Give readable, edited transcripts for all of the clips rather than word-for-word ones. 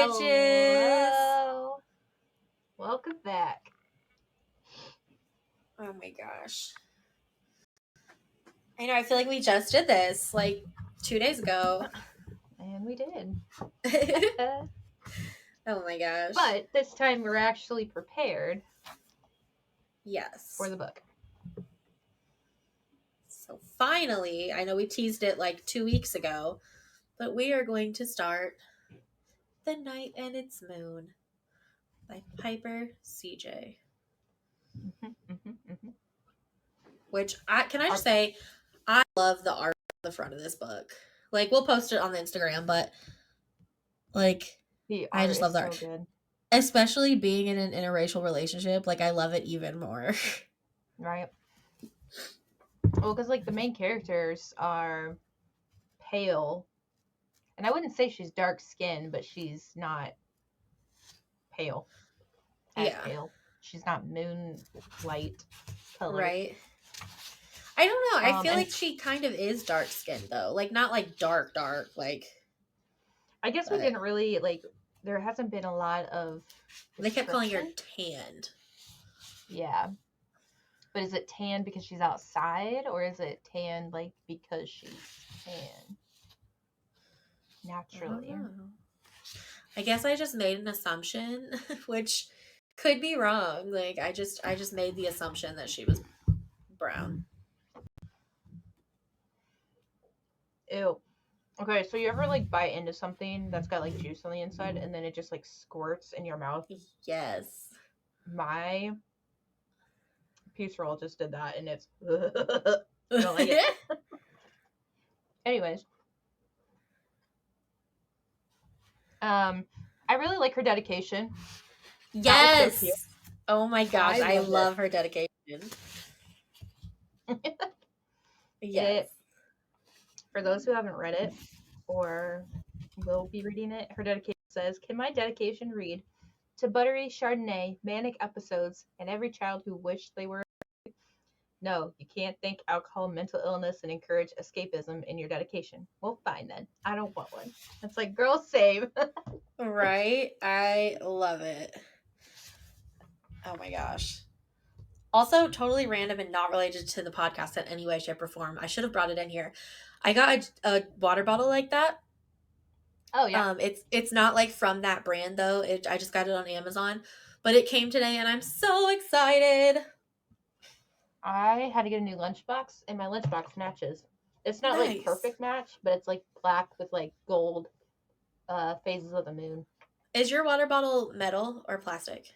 witches! Hello. Welcome back. Oh my gosh. I know, I feel like we just did this, like, 2 days ago. And we did. Oh my gosh. But this time we're actually prepared yes. for the book. So finally, I know we teased it like 2 weeks ago, but we are going to start The Night and Its Moon by Piper CJ. Which, can I just say, I love the art on the front of this book. Like, we'll post it on the Instagram, but, like, I just love the art. So good. Especially being in an interracial relationship, like, I love it even more. Right. Well, because, like, the main characters are pale. And I wouldn't say she's dark-skinned, but she's not pale. Pale. She's not moonlight color. Right. I don't know. I feel like she kind of is dark-skinned, though. Like, not, like, dark, like... I guess we didn't really, like... There hasn't been a lot of... They kept calling her tanned. Yeah. But is it tan because she's outside, or is it tan, like, because she's tan? Naturally. I guess I just made an assumption, which could be wrong. Like, I just made the assumption that she was brown. Ew. Okay, so you ever, like, bite into something that's got, like, juice on the inside, and then it just, like, squirts in your mouth? Yes. My peace roll just did that, and it's... I don't like it. Anyways. I really like her dedication. Yes! So oh my gosh, I love her dedication. Yes. For those who haven't read it, or will be reading it, her dedication says, "Can my dedication read to buttery Chardonnay, manic episodes, and every child who wished they were..." No, you can't think alcohol, mental illness, and encourage escapism in your dedication. Well, fine then. I don't want one. It's like, girl, save. Right? I love it. Oh my gosh. Also, totally random and not related to the podcast in any way, shape, or form. I should have brought it in here. I got a water bottle like that. Oh, yeah. It's not like from that brand, though. I just got it on Amazon. But it came today, and I'm so excited. I had to get a new lunchbox, and my lunchbox matches. It's not like perfect match, but it's like black with like gold phases of the moon. Is your water bottle metal or plastic?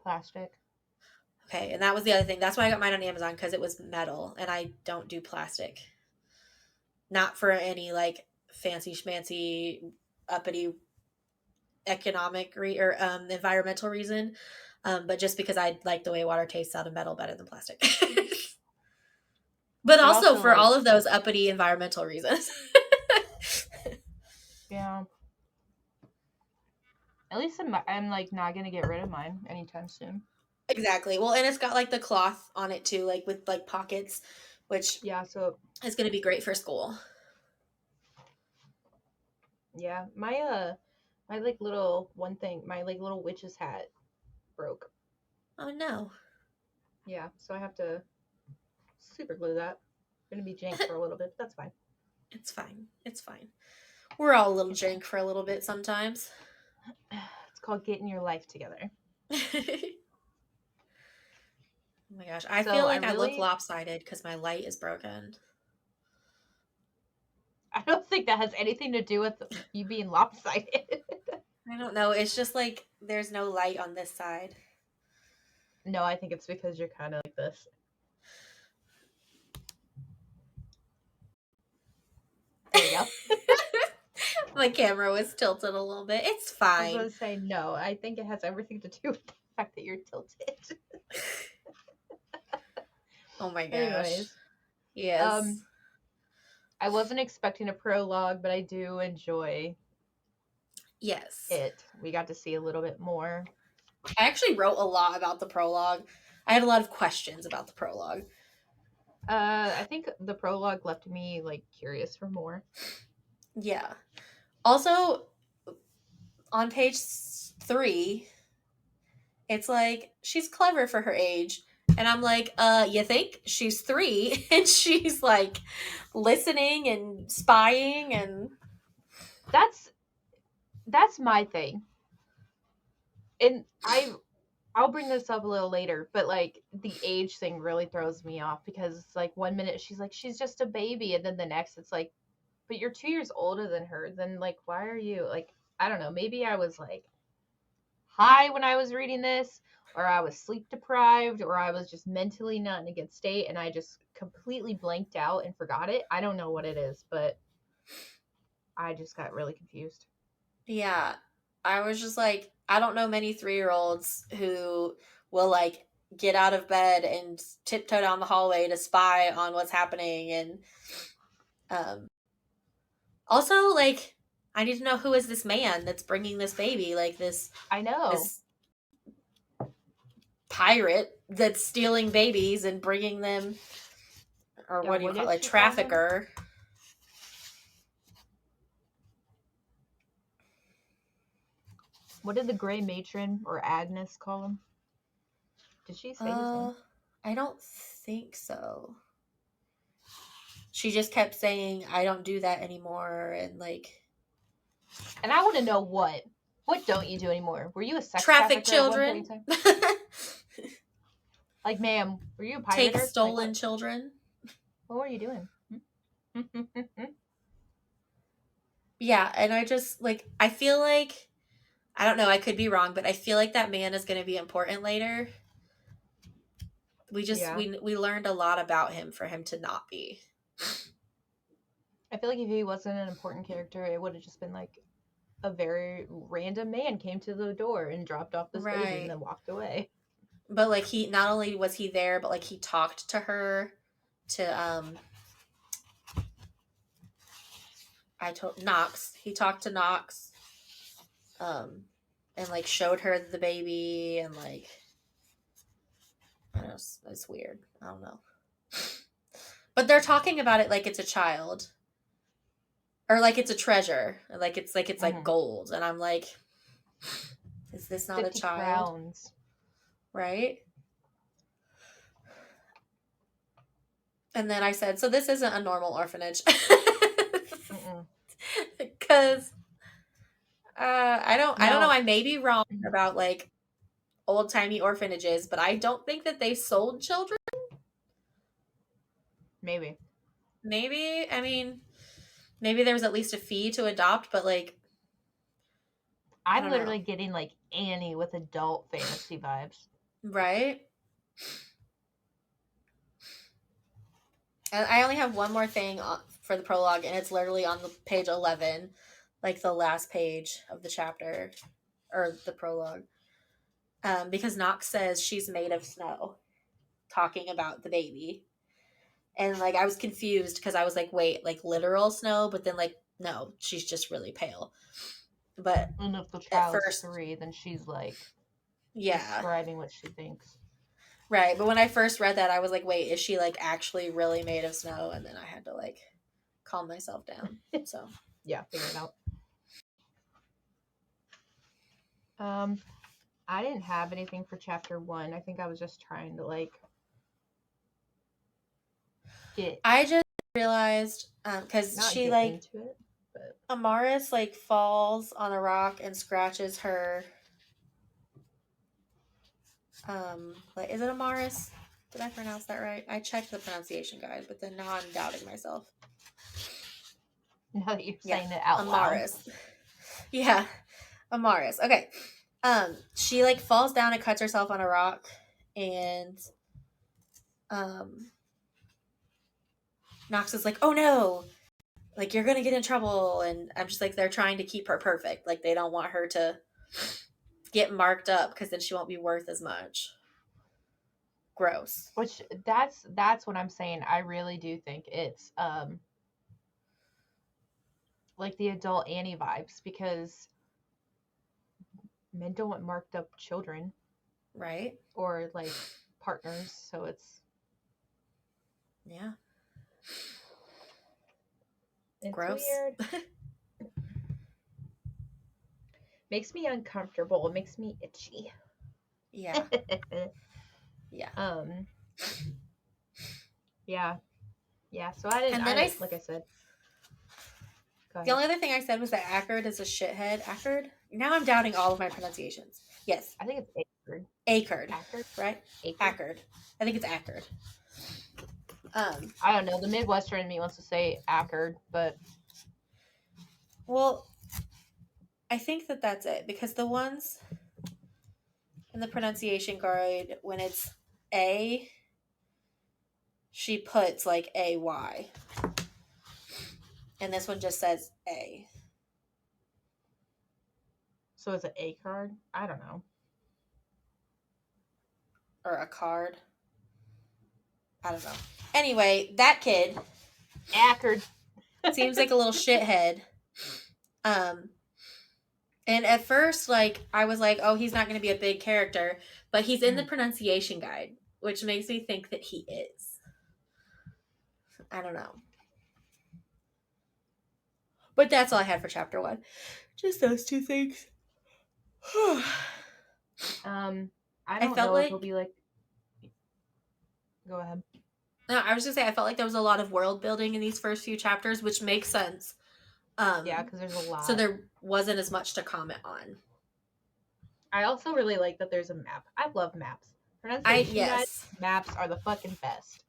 Plastic. Okay, and that was the other thing. That's why I got mine on Amazon, because it was metal, and I don't do plastic. Not for any like fancy schmancy uppity economic or environmental reason, but just because I like the way water tastes out of metal better than plastic. But also for all of those uppity environmental reasons. Yeah. At least I'm like not gonna get rid of mine anytime soon. Exactly. Well, and it's got like the cloth on it too, like with like pockets, which so is going to be great for school. Yeah, my like little my like little witch's hat broke. Oh no. Yeah, so I have to super glue that. I'm gonna be jank for a little bit, but that's fine. It's fine. It's fine. We're all a little jank for a little bit sometimes. It's called getting your life together. Oh my gosh. I feel like I look lopsided because my light is broken. I don't think that has anything to do with you being lopsided. I don't know. It's just like there's no light on this side. No, I think it's because you're kind of like this. There you go. My camera was tilted a little bit. It's fine. I was going to say, no, I think it has everything to do with the fact that you're tilted. Oh my gosh. Anyways. Yes. I wasn't expecting a prologue, but I do enjoy it. We got to see a little bit more. I actually wrote a lot about the prologue. I had a lot of questions about the prologue. I think the prologue left me like curious for more. Yeah. Also, on page 3, it's like, she's clever for her age. And I'm like, you think? She's 3 and she's like listening and spying and That's my thing. And I'll bring this up a little later, but like the age thing really throws me off because it's like 1 minute she's like she's just a baby, and then the next it's like, but you're 2 years older than her. Then like why are you like, I don't know, maybe I was like high when I was reading this, or I was sleep deprived, or I was just mentally not in a good state and I just completely blanked out and forgot it. I don't know what it is, but I just got really confused. yeah. I was just like, I don't know many 3-year-olds who will like get out of bed and tiptoe down the hallway to spy on what's happening. And um, also, like, I need to know, who is this man that's bringing this baby? Like I know. this pirate that's stealing babies and bringing them, or Yeah, what do you what call did it, she call him? trafficker. What did the gray matron or Agnes call him? Did she say his name? I don't think so. She just kept saying, I don't do that anymore, and like, And I want to know what. What don't you do anymore? Were you a sex traffic trafficker at one point children. in time? Like, ma'am, were you a Take pirater? Like, stolen what? children. What were you doing? Yeah, and I just like, I feel like, I don't know, I could be wrong, but I feel like that man is going to be important later. We just Yeah. we learned a lot about him for him to not be. I feel like if he wasn't an important character, it would have just been like a very random man came to the door and dropped off this baby and Right. then walked away. But like, he not only was he there, but like he talked to her, to I told Knox. He talked to Knox, um, and like showed her the baby, and like, I don't know, it's weird. I don't know. But they're talking about it like it's a child, or like it's a treasure, like it's like Mm-hmm. gold, and I'm like, is this not a 50 child? crowns. Right? And then I said, so this isn't a normal orphanage. Mm-mm. Because I don't know, Now, I may be wrong about like old timey orphanages, but I don't think that they sold children. maybe. Maybe, I mean, maybe there was at least a fee to adopt, but like, I I'm don't know. literally getting like Annie with adult fantasy vibes. Right? And I only have one more thing for the prologue, and it's literally on the page 11, like the last page of the chapter, or the prologue. Because Knox says she's made of snow, talking about the baby. And like, I was confused because I was like, wait, like literal snow? But then, like, no, she's just really pale. But And if the at child's first, 3, then she's like yeah, describing what she thinks. right. But when I first read that, I was like, wait, is she like actually really made of snow? And then I had to like calm myself down. So, Yeah, figure it out. I didn't have anything for chapter 1. I think I was just trying to like get I just realized, because not she get like, into it, but Amaris like falls on a rock and scratches her. Like, is it Amaris? Did I pronounce that right? I checked the pronunciation guide, but then now I'm doubting myself. now that you're Yeah, saying it out loud. Amaris. Yeah, Amaris. Okay. She like falls down and cuts herself on a rock, and um, Knox is like, "Oh no, like you're gonna get in trouble," and I'm just like, they're trying to keep her perfect. Like, they don't want her to get marked up because then she won't be worth as much. Gross. Which that's what I'm saying. I really do think it's like the adult Annie vibes because men don't want marked up children Right? or like partners, so Yeah. it's Gross. weird. makes me uncomfortable. It makes me itchy. Yeah. Yeah. Yeah. Yeah. So I didn't. And then I, Like I said. Go the ahead. only other thing I said was that Ackard is a shithead. Ackard? Now I'm doubting all of my pronunciations. Yes. I think it's Acard. Ackard, Acard. right? Acard. Ackard. I think it's Ackard. I don't know. The Midwestern in me wants to say Acard, but Well, I think that that's it because the ones in the pronunciation guide, when it's A, she puts like AY. And this one just says A. so is it Acard? I don't know. Or a card. I don't know. Anyway, that kid Acard. seems like a little shithead. And at first, like, I was like, oh, he's not going to be a big character, but he's in the pronunciation guide, which makes me think that he is. I don't know. But that's all I had for chapter 1. Just those two things. I don't felt know if like he'll be like. Go ahead. no, I was just say I felt like there was a lot of world building in these first few chapters, which makes sense. Yeah, because there's a lot. So there wasn't as much to comment on. I also really like that there's a map. I love maps. Pronunciation guides, maps are the fucking best.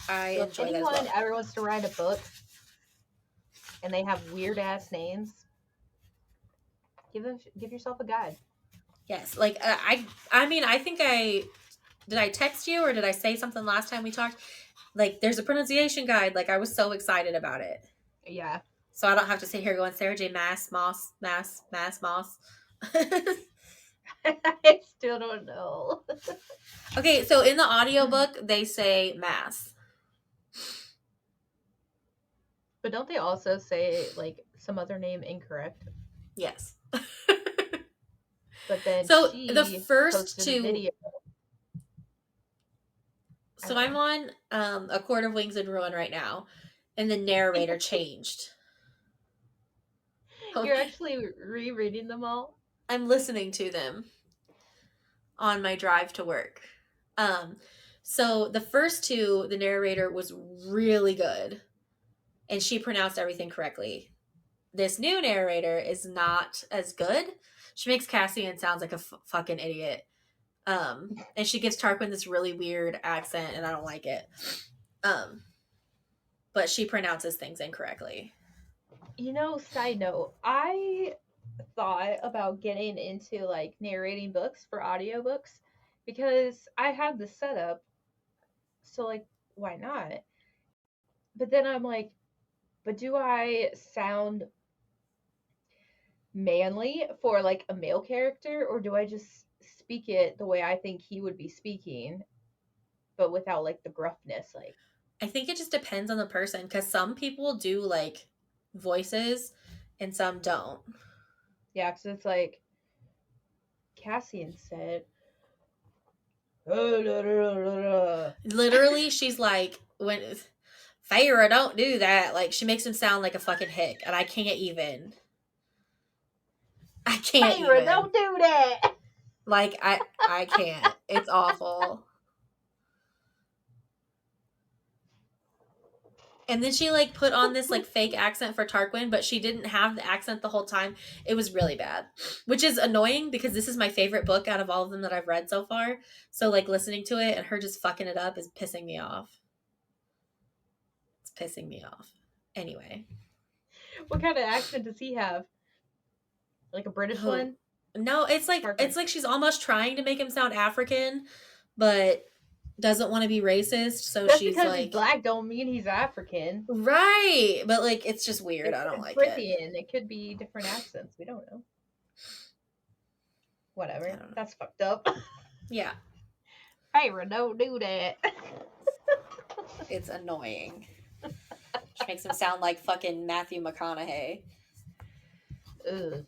I So enjoy if anyone that as well. ever wants to write a book and they have weird ass names, give yourself a guide. Yes, like I mean, I think did I text you or did I say something last time we talked? Like, there's a pronunciation guide. Like, I was so excited about it. Yeah. So I don't have to sit here going Sarah J. Maas, Moss, Mass, Mass, Moss. I still don't know. Okay, so in the audiobook, they say Mass. But don't they also say, like, some other name incorrect? Yes. But then so she the first posted two a video. So I'm on A Court of Wings and Ruin right now, and the narrator changed. You're actually rereading them all? I'm listening to them on my drive to work. So the first two, the narrator was really good, and she pronounced everything correctly. This new narrator is not as good. She makes Cassian sounds like a fucking idiot. And she gives Tarquin this really weird accent, and I don't like it. But she pronounces things incorrectly. You know, side note, I thought about getting into like narrating books for audiobooks because I have the setup. So like, why not? But then I'm like, but do I sound manly for like a male character, or do I just speak it the way I think he would be speaking, but without like the gruffness? Like, I think it just depends on the person because some people do like voices and some don't. yeah, because it's like Cassian said. Literally, she's like, when Feyre, don't do that. Like, she makes him sound like a fucking hick, and I can't even. Feyre, don't do that. Like, I can't. It's awful. And then she like put on this like fake accent for Tarquin, but she didn't have the accent the whole time. It was really bad, which is annoying because this is my favorite book out of all of them that I've read so far. So like listening to it and her just fucking it up is pissing me off. It's pissing me off. Anyway. What kind of accent does he have? Like a British one? No, it's like she's almost trying to make him sound African, but doesn't want to be racist. So just she's because like, he's black don't mean he's African, right? But like, it's just weird. I don't like Brithian. It could be different accents. We don't know. Whatever. That's fucked up. Yeah. Feyre, don't do that. It's annoying. Which makes him sound like fucking Matthew McConaughey. Ugh.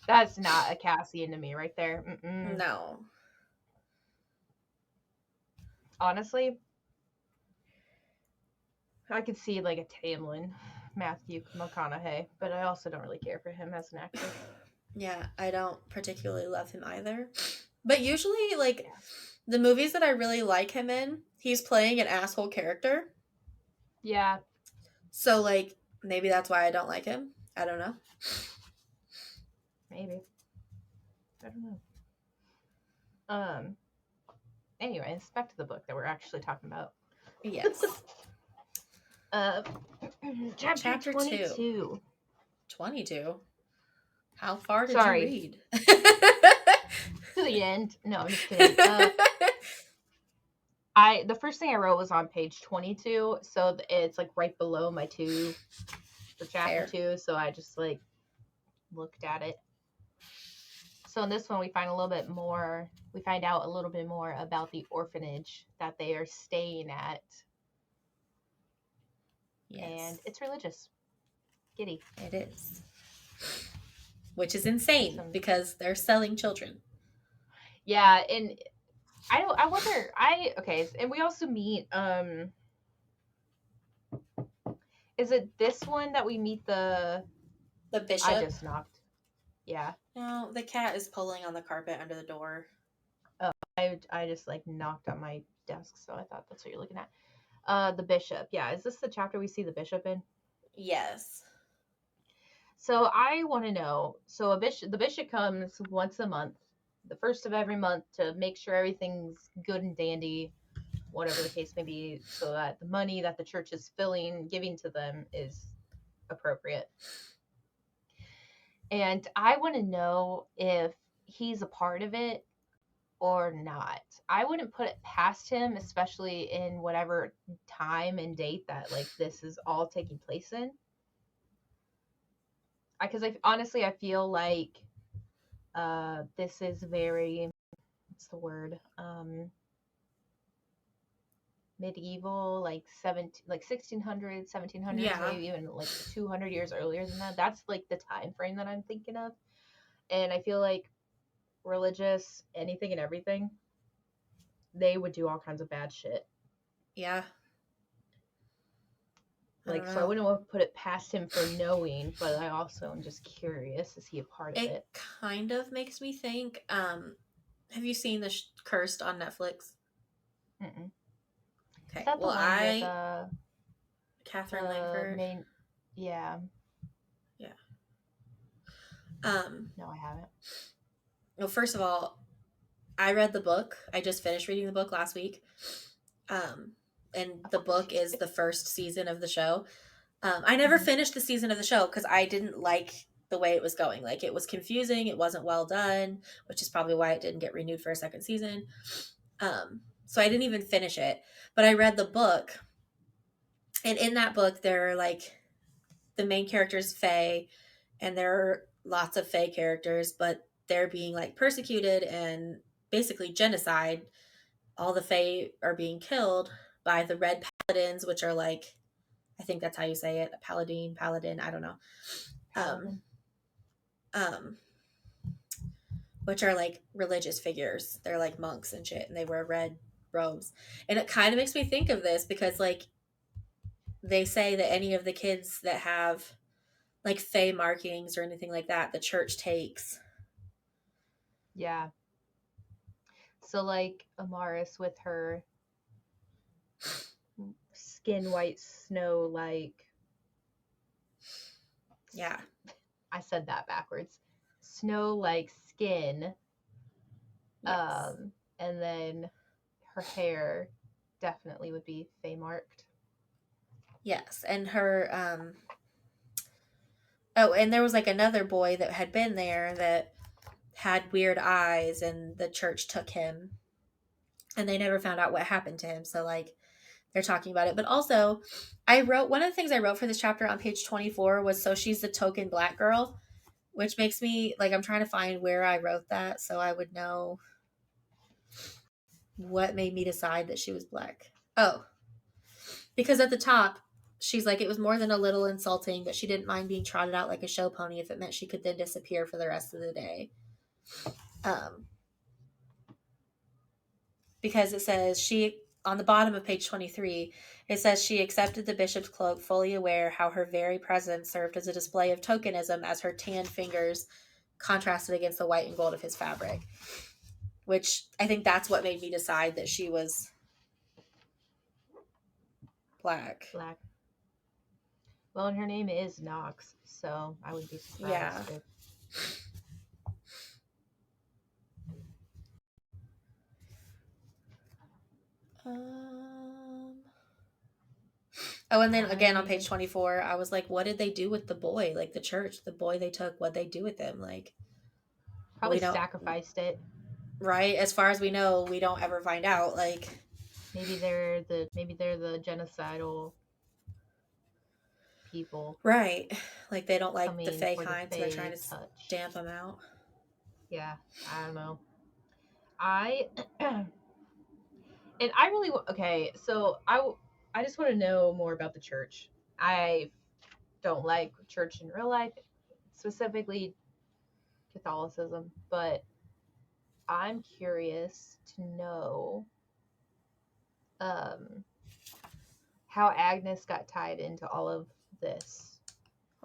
That's not a Cassian to me right there. Mm-mm. No. Honestly, I could see like a Tamlin, Matthew McConaughey, but I also don't really care for him as an actor. Yeah, I don't particularly love him either. But usually, like, Yeah. the movies that I really like him in, he's playing an asshole character. Yeah, So, like, maybe that's why I don't like him. I don't know. maybe. I don't know. Um. Anyways, back to the book that we're actually talking about. Yes. Uh, chapter Chapter 2. 22. 22. How far did you Sorry, read? to the end. No, I'm just kidding. The first thing I wrote was on page 22, so it's like right below my 2 for chapter Fair. 2, so I just like looked at it. So in this one we find out a little bit more about the orphanage that they are staying at. Yes. And it's religious. Giddy. It is. Which is insane because they're selling children. Yeah, and I wonder okay, and we also meet is it this one that we meet the bishop? I just knocked. Yeah. No, the cat is pulling on the carpet under the door. Oh, I just like knocked on my desk, so I thought that's what you're looking at. The bishop. Yeah, is this the chapter we see the bishop in? Yes. So I want to know. So the bishop comes once a month, the first of every month, to make sure everything's good and dandy, whatever the case may be, so that the money that the church is giving to them is appropriate. And I want to know if he's a part of it or not. I wouldn't put it past him, especially in whatever time and date that like this is all taking place in. Because honestly I feel like this is very, what's the word, medieval, like 1600s, 1700s, Yeah. maybe even like 200 years earlier than that. That's like the time frame that I'm thinking of. And I feel like religious, anything and everything, they would do all kinds of bad shit. Yeah. Like, so I wouldn't want to put it past him for knowing, but I also am just curious, is he a part of it? It kind of makes me think, have you seen the Cursed on Netflix? Mm-mm. Okay. Is that the one with Catherine Langford? Yeah. Yeah. No, I haven't. Well, first of all, I read the book. I just finished reading the book last week. And the book is the first season of the show. I never finished the season of the show because I didn't like the way it was going. Like, it was confusing. It wasn't well done, which is probably why it didn't get renewed for a second season. So I didn't even finish it. But I read the book. And in that book, there are like the main character's Fae, and there are lots of Fae characters, but they're being like persecuted and basically genocide. All the Fae are being killed by the Red Paladins, which are like, I think that's how you say it, a paladin, I don't know. Um, which are like religious figures. They're like monks and shit, and they wear red robes. And it kind of makes me think of this because, like, they say that any of the kids that have like Fae markings or anything like that, the church takes. Yeah. So, like, Amaris with her skin white snow, like. Yeah. I said that backwards. Snow like skin. Yes. And then her hair definitely would be Fae marked. Yes. And her, oh, and there was like another boy that had been there that had weird eyes, and the church took him, and they never found out what happened to him. So, like, they're talking about it. But also, one of the things I wrote for this chapter on page 24 was, so she's the token black girl, which makes me like, I'm trying to find where I wrote that so I would know what made me decide that she was black. Oh, because at the top, she's like, it was more than a little insulting, but she didn't mind being trotted out like a show pony if it meant she could then disappear for the rest of the day. Because it says on the bottom of page 23, it says she accepted the bishop's cloak, fully aware how her very presence served as a display of tokenism, as her tanned fingers contrasted against the white and gold of his fabric, which I think that's what made me decide that she was black. Black. Well, and her name is Knox, so I wouldn't be Yeah. surprised if. Oh, and then again on page 24, I was like, what did they do with the boy? Like the church, the boy they took, what'd they do with him? Like, Probably we don't, sacrificed it. right? As far as we know, we don't ever find out. Like, maybe they're the genocidal people. Right. Like they don't like the Coming Fae for the kind, so they're trying Fae to touch. stamp them out. Yeah, I don't know. And I really okay. So I just want to know more about the church. I don't like church in real life, specifically Catholicism, but I'm curious to know how Agnes got tied into all of this.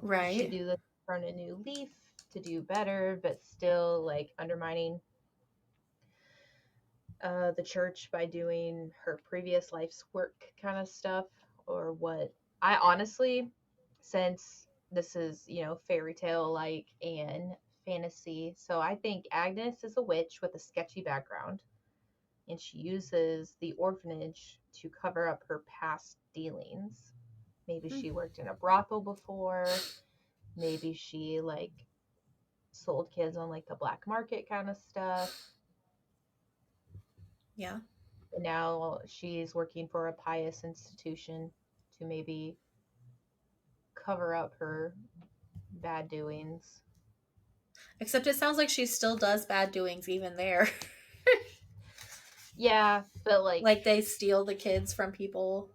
Right. Did she do this to turn a new leaf to do better, but still like undermining the church by doing her previous life's work kind of stuff, or what? I honestly, since this is, fairy tale like and fantasy, so I think Agnes is a witch with a sketchy background, and she uses the orphanage to cover up her past dealings. Maybe she worked in a brothel before. Maybe she like sold kids on like the black market kind of stuff. Yeah. And now she's working for a pious institution to maybe cover up her bad doings. Except it sounds like she still does bad doings even there. Yeah, but like they steal the kids from people.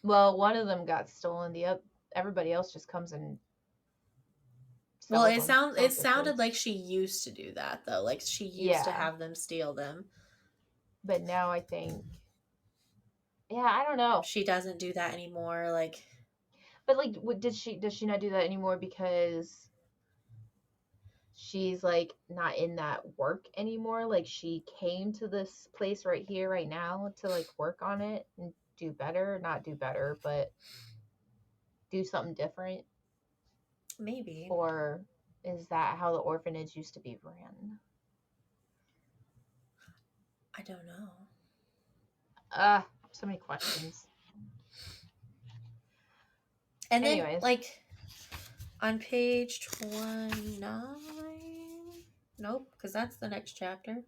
Well, one of them got stolen. Everybody else just comes and Well, sells them. it sounded like she used to do that though. Like she used to have them steal them. But now I think, I don't know. She doesn't do that anymore. Like, but like, does she not do that anymore because she's like not in that work anymore? Like she came to this place right here, right now to like work on it and do better, not do better, but do something different. Maybe. Or is that how the orphanage used to be ran? I don't know. So many questions. And anyways, then like on page 29, nope, because that's the next chapter.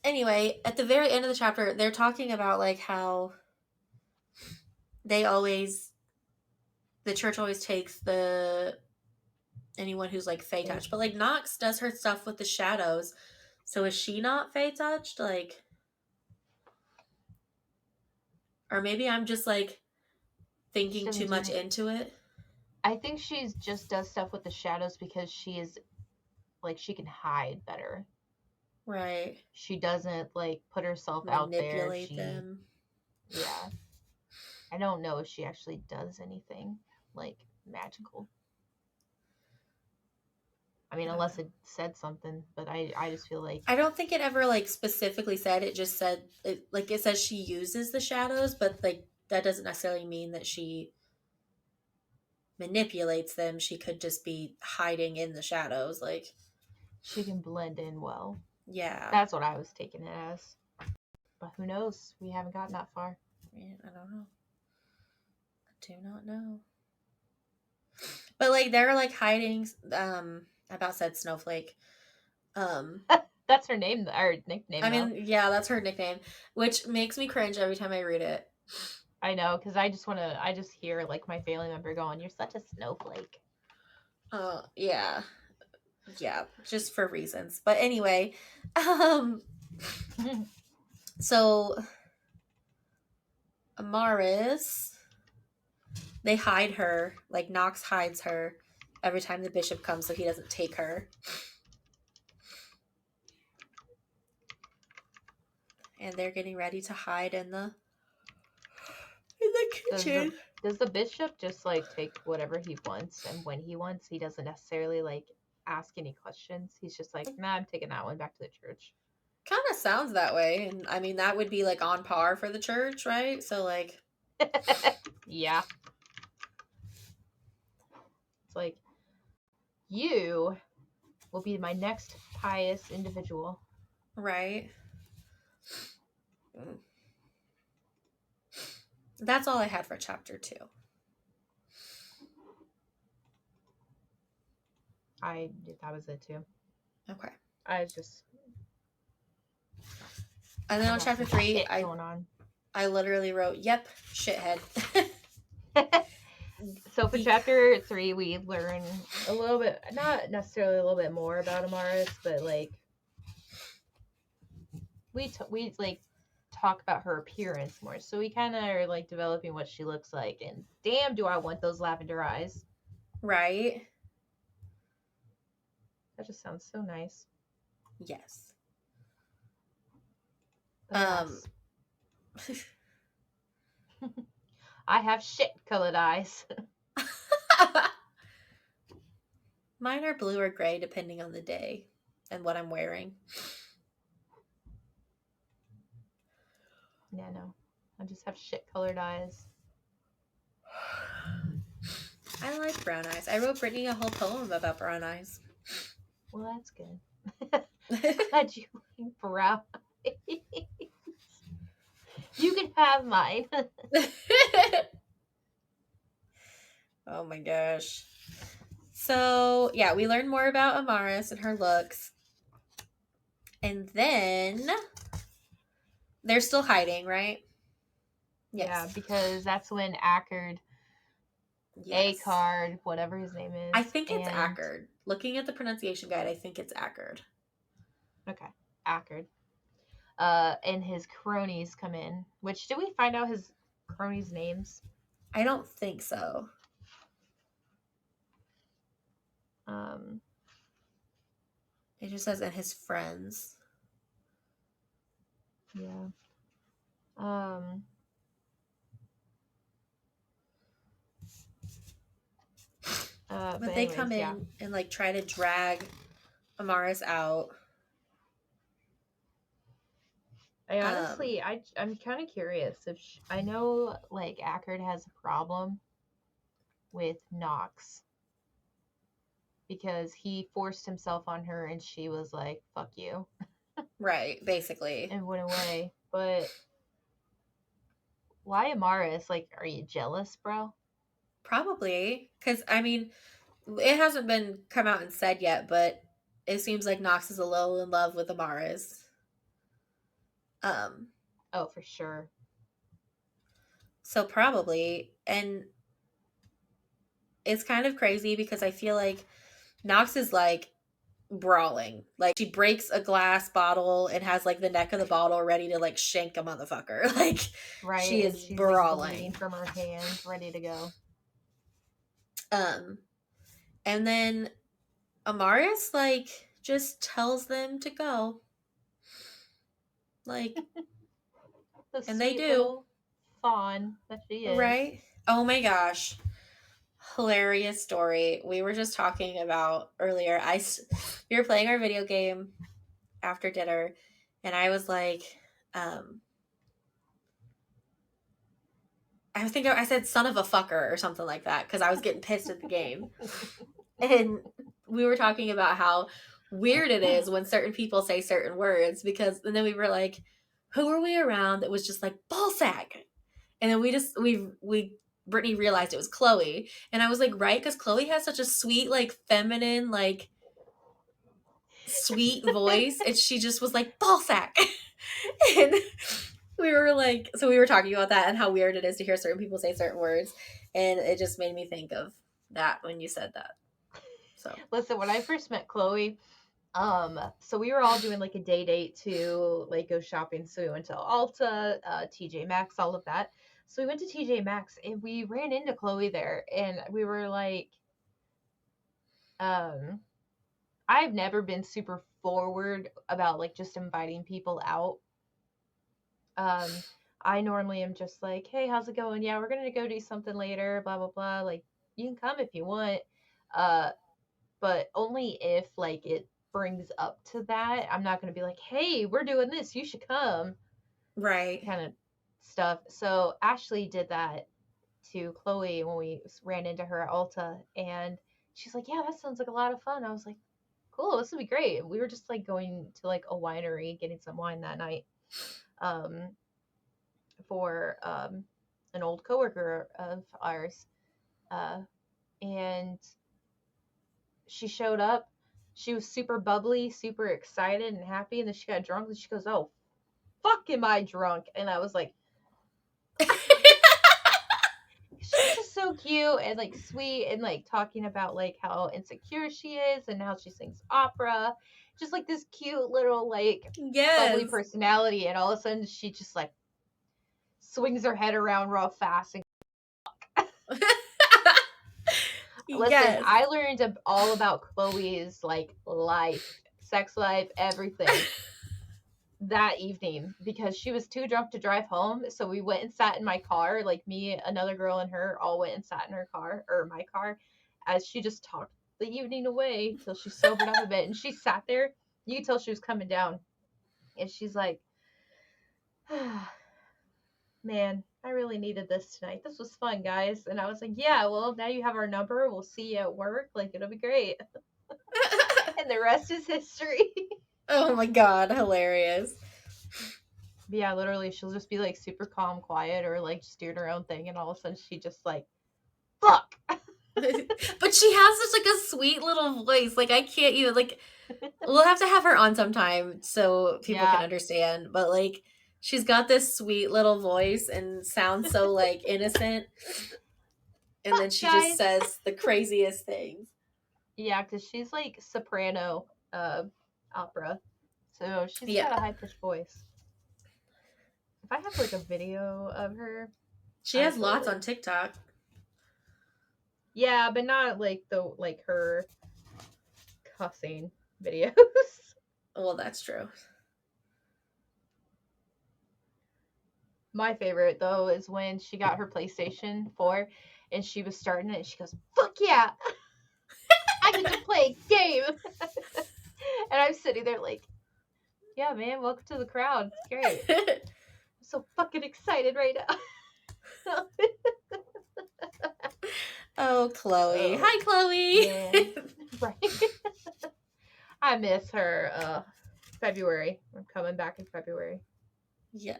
Anyway, at the very end of the chapter, they're talking about like how the church always takes anyone who's like Fae touched, but like Nox does her stuff with the shadows. So is she not Fae touched? Like, or maybe I'm just like thinking too much into it. I think she's just does stuff with the shadows because she is like she can hide better. Right. She doesn't like put herself out there. Them. Yeah. I don't know if she actually does anything like magical. I mean, unless it said something, but I just feel like I don't think it ever like specifically said. It just said it says she uses the shadows, but like that doesn't necessarily mean that she manipulates them. She could just be hiding in the shadows, like she can blend in well. Yeah, that's what I was taking it as. But who knows? We haven't gotten that far. Yeah, I don't know. I do not know. But like they're like hiding. I about said Snowflake. That's her name, or nickname. I mean, yeah, that's her nickname, which makes me cringe every time I read it. I know, because I just hear like my family member going, "You're such a snowflake." Yeah, just for reasons. But anyway, so Amaris, they hide her. Like Knox hides her every time the bishop comes, so he doesn't take her. And they're getting ready to hide in the in the kitchen. Does the bishop just like take whatever he wants, and when he wants, he doesn't necessarily like ask any questions? He's just like, nah, I'm taking that one back to the church. Kind of sounds that way, and I mean that would be like on par for the church, right? So like, yeah, it's like, you will be my next pious individual. right? That's all I had for chapter 2. That was it too. Okay. I was just. And then on chapter 3, I literally wrote, "Yep, shithead." So for chapter 3, we learn a little bit, not necessarily a little bit more about Amaris, but like we like talk about her appearance more. So we kind of are like developing what she looks like, and damn, do I want those lavender eyes? Right? That just sounds so nice. Yes. Yes. I have shit colored eyes. Mine are blue or gray depending on the day and what I'm wearing. Yeah, no. I just have shit colored eyes. I like brown eyes. I wrote Brittany a whole poem about brown eyes. Well, that's good. Glad you like brown eyes. You can have mine. Oh my gosh. So, yeah, we learned more about Amaris and her looks. And then they're still hiding, right? Yes. Yeah, because that's when Ackard, yes. Acard, whatever his name is. I think it's Ackard. Looking at the pronunciation guide, I think it's Ackard. Okay, Ackard. And his cronies come in. Which, did we find out his cronies' names? I don't think so. It just says, and his friends. Yeah. But they come in and like try to drag Amaris out. I honestly, I'm kind of curious if I know like Ackard has a problem with Nox because he forced himself on her and she was like, "Fuck you," right? Basically, and went away. But why Amaris? Like, are you jealous, bro? Probably, because I mean, it hasn't been come out and said yet, but it seems like Nox is a little in love with Amaris. Oh, for sure. So probably, and it's kind of crazy because I feel like Nox is like brawling. Like she breaks a glass bottle and has like the neck of the bottle ready to like shank a motherfucker. Like right, she is she's brawling, like bleeding from her hand, ready to go. And then Amaris like just tells them to go. Like and they do. Fawn that she is. Right? Oh my gosh. Hilarious story. We were just talking about earlier. We were playing our video game after dinner, and I was like, I think I said son of a fucker or something like that because I was getting pissed at the game. And we were talking about how weird it is when certain people say certain words and then we were like, who were we around that was just like ballsack? And then Brittany realized it was Chloe. And I was like, right? Because Chloe has such a sweet, like feminine, like sweet voice. And she just was like, ballsack. And we were talking about that and how weird it is to hear certain people say certain words. And it just made me think of that when you said that. So listen, when I first met Chloe, so we were all doing like a day date to like go shopping. So we went to Ulta, TJ Maxx, all of that. So we went to TJ Maxx and we ran into Chloe there, and we were like, I've never been super forward about like just inviting people out. I normally am just like, hey, how's it going? Yeah, we're gonna go do something later, blah blah blah. Like, you can come if you want. Uh, but only if like it brings up to that. I'm not gonna be like, hey, we're doing this, you should come, Right. kind of stuff. So Ashley did that to Chloe when we ran into her at Ulta, and she's like, yeah, that sounds like a lot of fun. I was like, cool, this will be great. We were just like going to like a winery, getting some wine that night, um, for an old coworker of ours, uh, and she showed up. She was super bubbly, super excited and happy, and then she got drunk, and she goes, "Oh, fuck, am I drunk?" And I was like, she was just so cute and like sweet and like talking about like how insecure she is and how she sings opera, just like this cute little like bubbly Yes. personality, and all of a sudden she just like swings her head around real fast and listen, Yes. I learned all about Chloe's like life, sex life, everything that evening because she was too drunk to drive home. So we went and sat in my car, like me, another girl, and her all went and sat in her car or my car as she just talked the evening away till she sobered up a bit. And she sat there. You could tell she was coming down. And she's like, man, I really needed this tonight. This was fun, guys. And I was like, yeah, well, now you have our number. We'll see you at work. Like, it'll be great. And the rest is history. Oh my god, hilarious. But yeah, literally, she'll just be like super calm, quiet, or like just doing her own thing. And all of a sudden, she just like, fuck. But she has such like a sweet little voice. Like I can't even like we'll have to have her on sometime so people can Yeah. understand. But like she's got this sweet little voice and sounds so like innocent and then she just Guys. says the craziest things. Yeah, because she's like soprano opera. So she's got a Yeah. high pitched voice. If I have like a video of her, She I has will lots on like. TikTok. Yeah, but not like the like her cussing videos. Well, that's true. My favorite though is when she got her PlayStation 4 and she was starting it and she goes, fuck yeah, I get to play a game. And I'm sitting there like, yeah, man, welcome to the crowd. It's great. I'm so fucking excited right now. Oh, Chloe. Oh, Hi, Chloe. man. Right. I miss her. February. I'm coming back in February. Yes.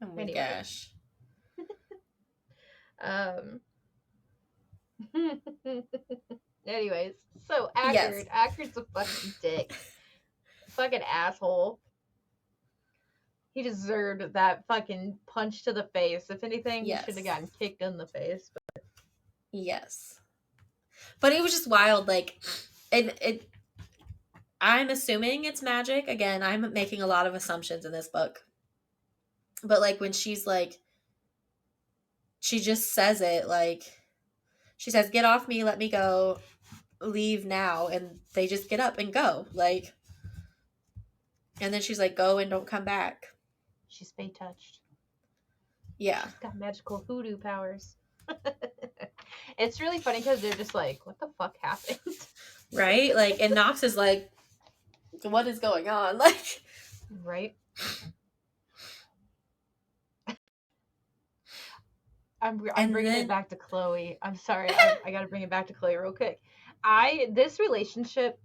Oh my Anyway. gosh. Um. Anyways, so Yes. Ackard's a fucking dick, fucking asshole. He deserved that fucking punch to the face. If anything, he should have Yes. gotten kicked in the face. But Yes. But it was just wild. Like, it I'm assuming it's magic. Again, I'm making a lot of assumptions in this book. But like when she's like, she just says it like, she says, "Get off me, let me go, leave now," and they just get up and go. Like, and then she's like, "Go and don't come back." she's Fey touched. Yeah. She's got magical hoodoo powers. It's really funny because they're just like, what the fuck happened? Right. Like, and Knox is like, "What is going on?" Like, Right. I'm and bringing it then, back to Chloe. I'm sorry. I got to bring it back to Chloe real quick. This relationship,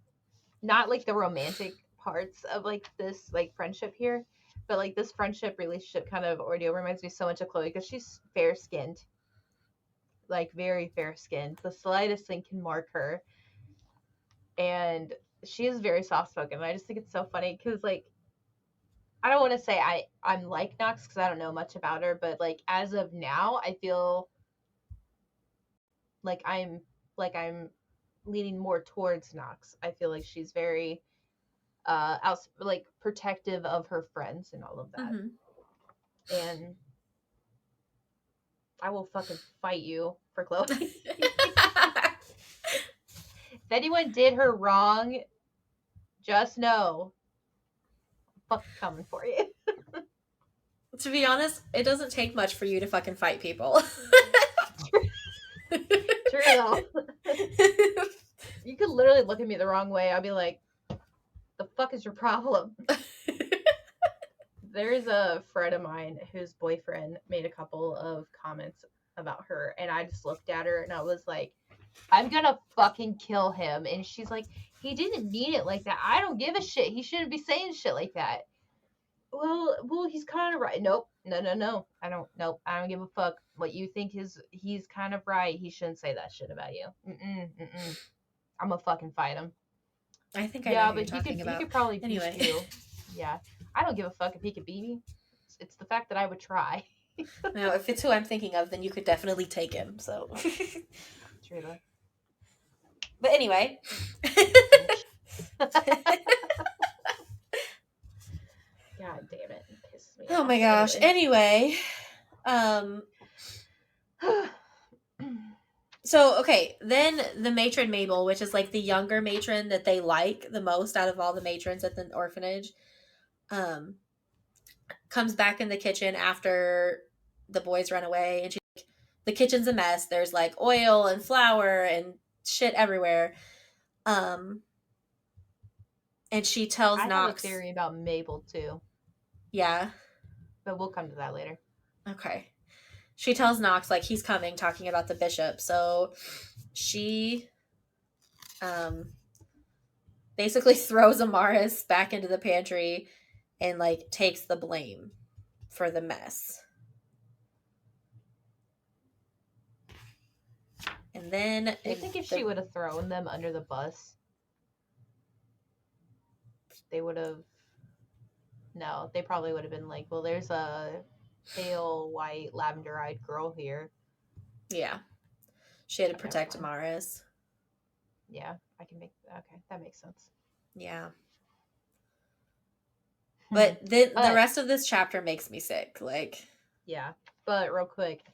not like the romantic parts of like this like friendship here, but like this friendship relationship kind of ordeal reminds me so much of Chloe because she's fair skinned, like very fair skinned. The slightest thing can mark her, and she is very soft spoken. I just think it's so funny because like I don't want to say I'm like Knox because I don't know much about her, but like as of now, I feel like I'm leaning more towards Knox. I feel like she's very like protective of her friends and all of that. mm-hmm. And I will fucking fight you for Chloe. If anyone did her wrong, just know, fuck coming for you. To be honest, it doesn't take much for you to fucking fight people. True though. You could literally look at me the wrong way. I'll be like, the fuck is your problem? There's a friend of mine whose boyfriend made a couple of comments about her, and I just looked at her and I was like, I'm gonna fucking kill him. And she's like, he didn't mean it like that. I don't give a shit. He shouldn't be saying shit like that. Well, he's kind of right. Nope, no. I don't. Nope, I don't give a fuck what you think. He's kind of right. He shouldn't say that shit about you. I'm gonna fucking fight him. I think I know Yeah, who you're but he talking about. could probably Anyway. beat you. Yeah, I don't give a fuck if he could beat me. It's the fact that I would try. Now, if it's who I'm thinking of, then you could definitely take him. So, True though. but anyway. God damn it. It pisses me Oh off. my gosh. Anyway, so okay, then the matron Mabel, which is like the younger matron that they like the most out of all the matrons at the orphanage, comes back in the kitchen after the boys run away, and she's like, the kitchen's a mess. There's like oil and flour and shit everywhere. And she tells I have a Knox. theory about Mabel too. Yeah. But we'll come to that later. Okay. She tells Knox like he's coming, talking about the bishop. So she basically throws Amaris back into the pantry and like takes the blame for the mess. And then do you think if she would have thrown them under the bus, they would have? No, they probably would have been like, well, there's a pale white lavender-eyed girl here. Yeah, she had to protect Amaris. Yeah, I can make okay. That makes sense. Yeah. But the rest of this chapter makes me sick. Like, yeah, but real quick,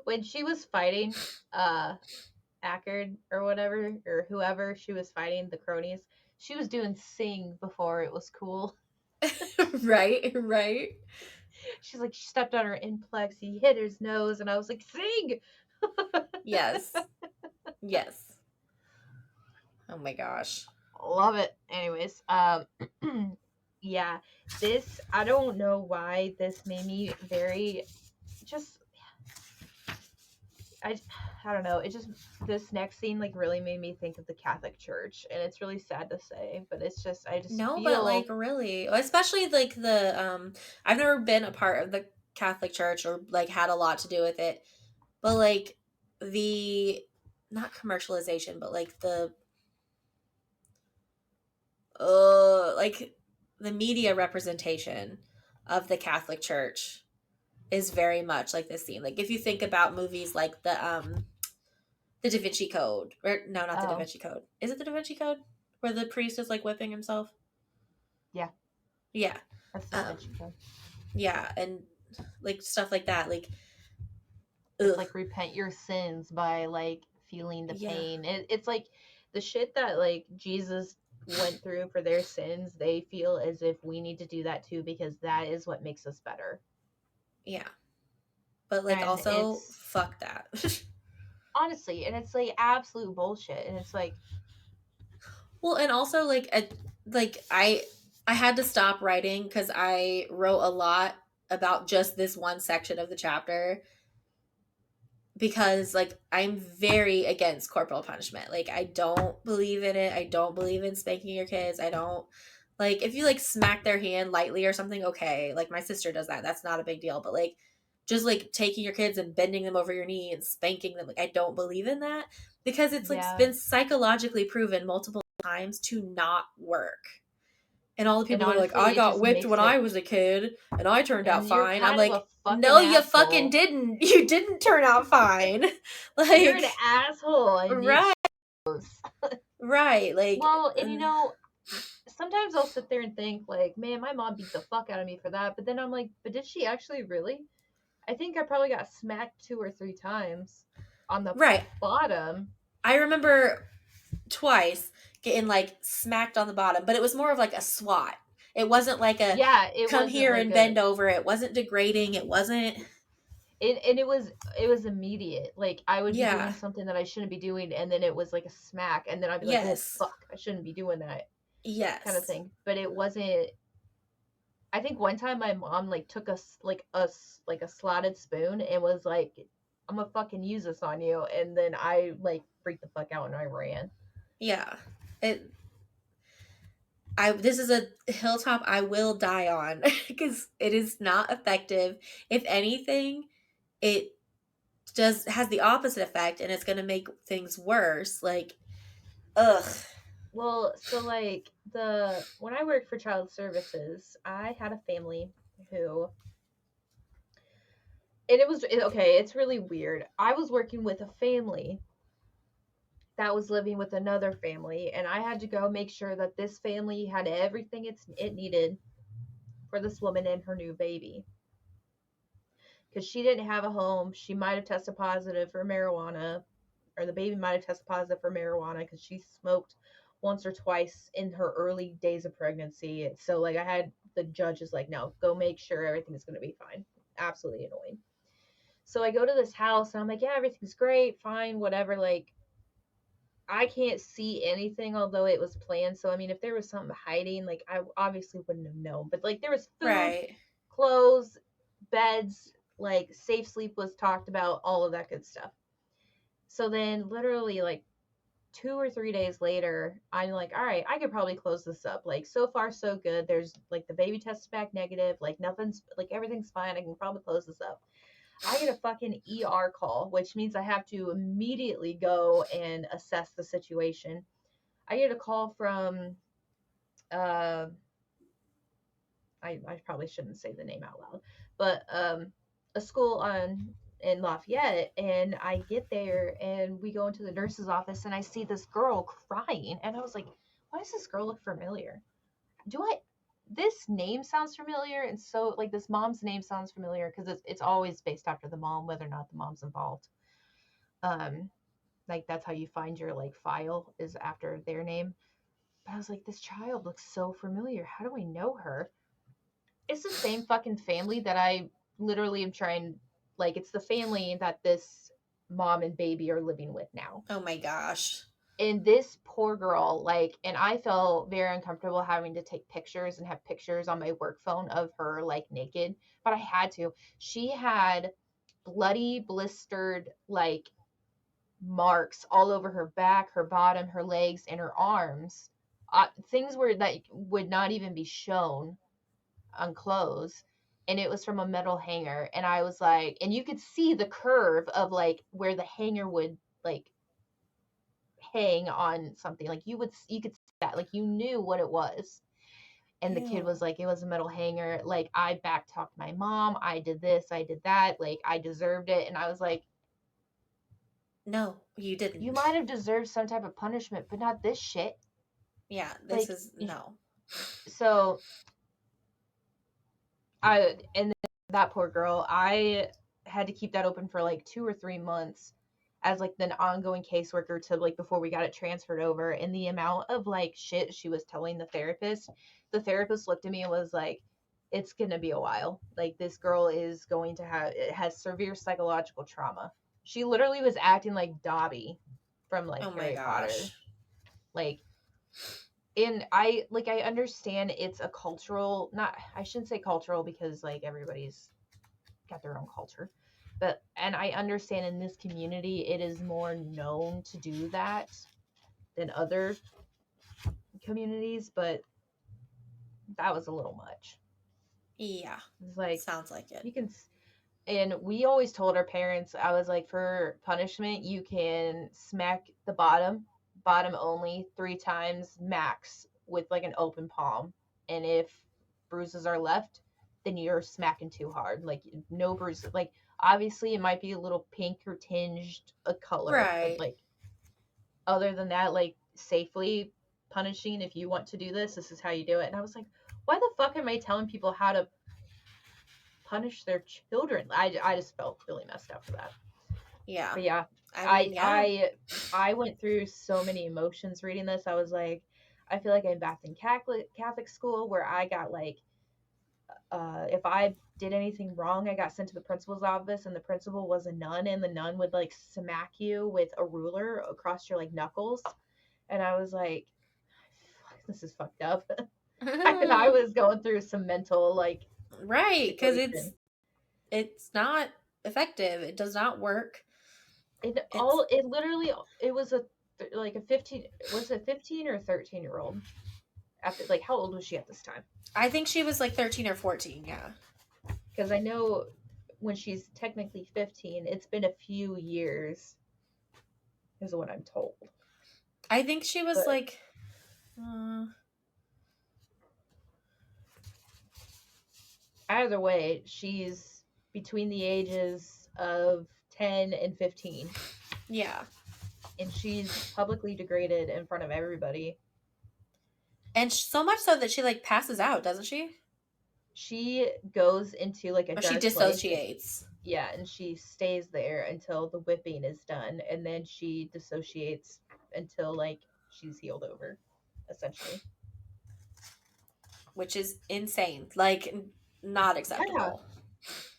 when she was fighting Ackard or whatever, or whoever she was fighting, the cronies, she was doing sing before it was cool. right. She's like, she stepped on her implex, he hit his nose, and I was like, sing! Yes. Oh my gosh. Love it. Anyways, yeah, this, I don't know why this made me very, just, I don't know, it just, this next scene like really made me think of the Catholic Church, and it's really sad to say, but it's just, I just feel... but like really, especially like the I've never been a part of the Catholic Church or like had a lot to do with it, but like the, not commercialization, but like the like the media representation of the Catholic Church is very much like this scene. Like if you think about movies like the Da Vinci Code, or no, not the Da Vinci Code. Is it the Da Vinci Code where the priest is like whipping himself? Yeah. That's the Da Vinci Code. Yeah, and like stuff like that, like like repent your sins by like feeling the pain. It's like the shit that like Jesus went through for their sins, they feel as if we need to do that too, because that is what makes us better. Yeah, but like, and also fuck that. Honestly, and it's like absolute bullshit, and it's like, well, and also like I had to stop writing because I wrote a lot about just this one section of the chapter, because like I'm very against corporal punishment. Like I don't believe in it. I don't believe in spanking your kids. I don't, like, if you like smack their hand lightly or something, okay, like my sister does that, that's not a big deal, but like just like taking your kids and bending them over your knee and spanking them, like I don't believe in that, because it's like been psychologically proven multiple times to not work. And all the people are like, I got whipped when I was a kid and I turned out fine. I'm like, no, you fucking didn't. You didn't turn out fine. Like, you're an asshole. Right. Right. Like, well, and you know, sometimes I'll sit there and think like, man, my mom beat the fuck out of me for that. But then I'm like, but did she actually really? I think I probably got smacked 2 or 3 times on the bottom. I remember twice getting like smacked on the bottom, but it was more of like a swat. It wasn't like a Yeah, it come wasn't here like and a bend over. It wasn't degrading. It wasn't. and it was immediate. Like I would be doing Yeah. something that I shouldn't be doing, and then it was like a smack, and then I'd be like, "Oh Yes. fuck, I shouldn't be doing that," kind of Yes. thing. But it wasn't. I think one time my mom like took like a slotted spoon and was like, "I'm gonna fucking use this on you," and then I like freaked the fuck out and I ran. Yeah. It. I. This is a hilltop I will die on because it is not effective. If anything, it has the opposite effect, and it's going to make things worse. Like, ugh. Well, so like the when I worked for child services, I had a family who and okay, it's really weird. I was working with a family that was living with another family, and I had to go make sure that this family had everything it needed for this woman and her new baby. Because she didn't have a home, she might have tested positive for marijuana, or the baby might have tested positive for marijuana because she smoked once or twice in her early days of pregnancy. So like I had the judges like, no, go make sure everything's gonna be fine. Absolutely annoying. So I go to this house and I'm like, yeah, everything's great, fine, whatever. Like I can't see anything, although it was planned. So I mean, if there was something hiding, like I obviously wouldn't have known. But like there was food, Right. clothes, beds, like safe sleep was talked about, all of that good stuff. So then, literally, like 2 or 3 days later, I'm like, all right, I could probably close this up. Like so far, so good. There's like the baby tested back negative. Like nothing's like everything's fine. I can probably close this up. I get a fucking ER call, which means I have to immediately go and assess the situation. I get a call from uh I probably shouldn't say the name out loud, but a school on in Lafayette, and I get there and we go into the nurse's office and I see this girl crying and I was like, why does this girl look familiar? Do I this name sounds familiar, and so like this mom's name sounds familiar because it's always based after the mom, whether or not the mom's involved. Um, like that's how you find your like file is after their name. But I was like, this child looks so familiar. How do I know her? It's the same fucking family that I literally am trying. Like it's the family that this mom and baby are living with now. Oh my gosh. And this poor girl, like, and I felt very uncomfortable having to take pictures and have pictures on my work phone of her like naked, but I had to. She had bloody, blistered, like marks all over her back, her bottom, her legs, and her arms. Things where that would not even be shown on clothes. And it was from a metal hanger. And I was like, and you could see the curve of like where the hanger would like hang on something. Like you could see that. Like you knew what it was. And the kid Ew. was like, it was a metal hanger. Like I back talked my mom. I did this. I did that. Like I deserved it. And I was like, No, you you didn't. might have deserved some type of punishment, but not this shit. Yeah, this Like is no. so I and then that poor girl, I had to keep that open for like 2 or 3 months as like an ongoing caseworker to like before we got it transferred over. And the amount of like shit she was telling the therapist looked at me and was like, it's gonna be a while. Like this girl is going to have it has severe psychological trauma. She literally was acting like Dobby from like Oh my Harry Potter. gosh. Like and I understand it's a cultural, not I shouldn't say cultural because like everybody's got their own culture, but and I understand in this community it is more known to do that than other communities, but that was a little much. Yeah, It's like sounds like it. you can and we always told our parents, I was like, for punishment you can smack the bottom only 3 times max with like an open palm, and if bruises are left then you're smacking too hard, like no bruises, like obviously it might be a little pink or tinged a color, but Right. like other than that, like safely punishing, if you want to do this is how you do it. And I was like, why the fuck am I telling people how to punish their children? I just felt really messed up for that. Yeah. But yeah, I mean, I yeah. I I went through so many emotions reading this. I was like, I feel like I'm back in Catholic school where I got like, if I did anything wrong, I got sent to the principal's office, and the principal was a nun, and the nun would like smack you with a ruler across your like knuckles, and I was like, this is fucked up. I was going through some mental like right, because situation. it's not effective. It does not work. It's It was a like a 15, was it 15 or 13-year-old at the, like, how old was she at this time? I think she was like 13 or 14, yeah. Because I know when she's technically 15, it's been a few years, is what I'm told. I think she was But like either way, she's between the ages of 10 and 15, yeah. and she's publicly degraded in front of everybody. And so much so that she like passes out, doesn't she? She goes into like a Or she dark place. dissociates. Yeah, and she stays there until the whipping is done, and then she dissociates until like she's healed over, essentially. Which is insane. Like, not Yeah, acceptable.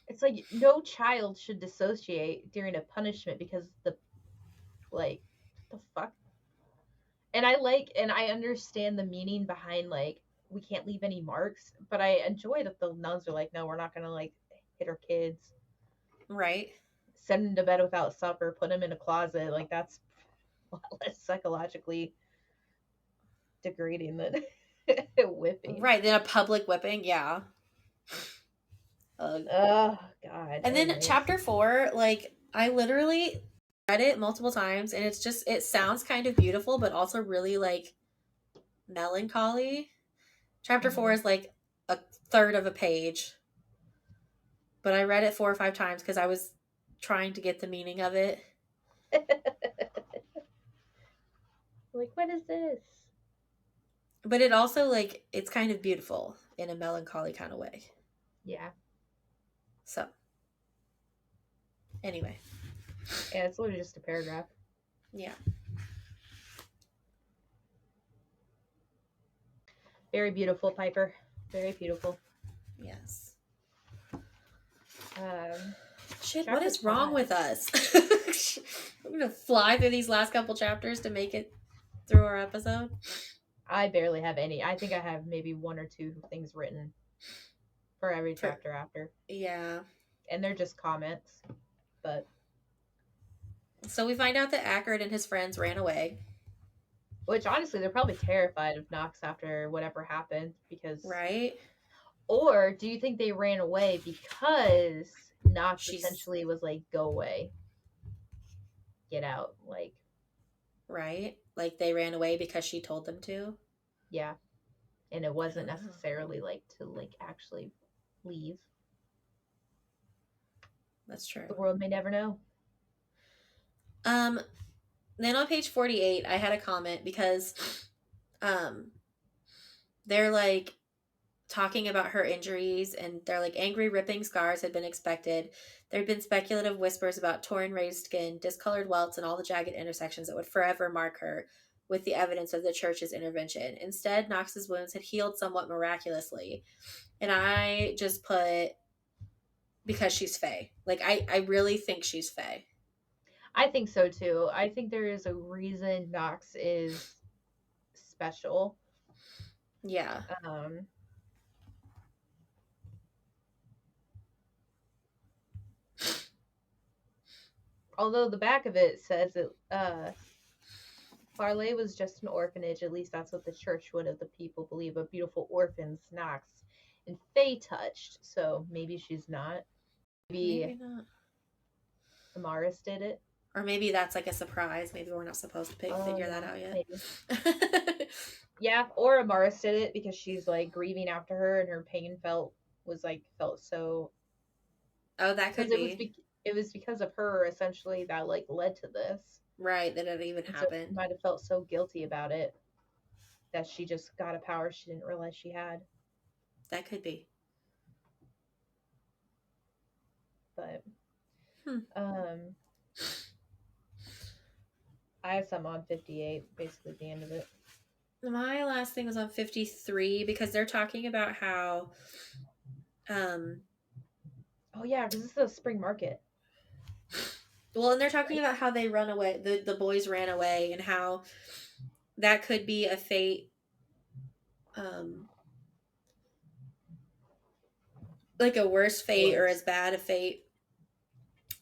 it's like no child should dissociate during a punishment because the like the fuck. And I understand the meaning behind like we can't leave any marks, but I enjoy that the nuns are like, no, we're not gonna like hit our kids, Right. send them to bed without supper, put them in a closet. Like that's a lot less psychologically degrading than whipping. Right. Then a public whipping, yeah. Oh God. And then Anyways. chapter 4, like, I literally read it multiple times, and it's just, it sounds kind of beautiful, but also really like melancholy. Chapter 4 is like a third of a page, but I read it 4 or 5 times because I was trying to get the meaning of it. Like, what is this? But it also, like, it's kind of beautiful in a melancholy kind of way. Yeah. So, anyway. Yeah, it's literally just a paragraph. Yeah. Very beautiful, Piper. Very beautiful. Yes. Shit, what is wrong with us? I'm going to fly through these last couple chapters to make it through our episode. I barely have any. I think I have maybe 1 or 2 things written for every chapter after. Yeah. And they're just comments. But so we find out that Ackard and his friends ran away. Which honestly, they're probably terrified of Knox after whatever happened because. Right. Or do you think they ran away because Knox essentially was like, "Go away, get out," like. Right. Like they ran away because she told them to. Yeah, and it wasn't necessarily like to like actually leave. That's true. The world may never know. Then on page 48, I had a comment because they're like talking about her injuries, and they're like, angry ripping scars had been expected. There had been speculative whispers about torn raised skin, discolored welts, and all the jagged intersections that would forever mark her with the evidence of the church's intervention. Instead, Knox's wounds had healed somewhat miraculously. And I just put, because she's Fae. Like, I really think she's Fae. I think so too. I think there is a reason Knox is special. Yeah. Although the back of it says it, Farleigh was just an orphanage. At least that's what the church would have the people believe. A beautiful orphans, Knox and Faye touched. So maybe she's not. Maybe not. Amaris did it. Or maybe that's like a surprise. Maybe we're not supposed to figure that out yet. Yeah, or Amaris did it because she's like grieving after her, and her pain felt so. Oh, that could be. It was because of her essentially that like led to this. Right, that it even happened. So might have felt so guilty about it that she just got a power she didn't realize she had. That could be. But I have some on 58, basically the end of it. My last thing was on 53 because they're talking about how um Oh yeah, because this is a spring market, well, and they're talking right? about how they run away, the boys ran away, and how that could be a fate, um like a worse fate or Boys. as bad a fate.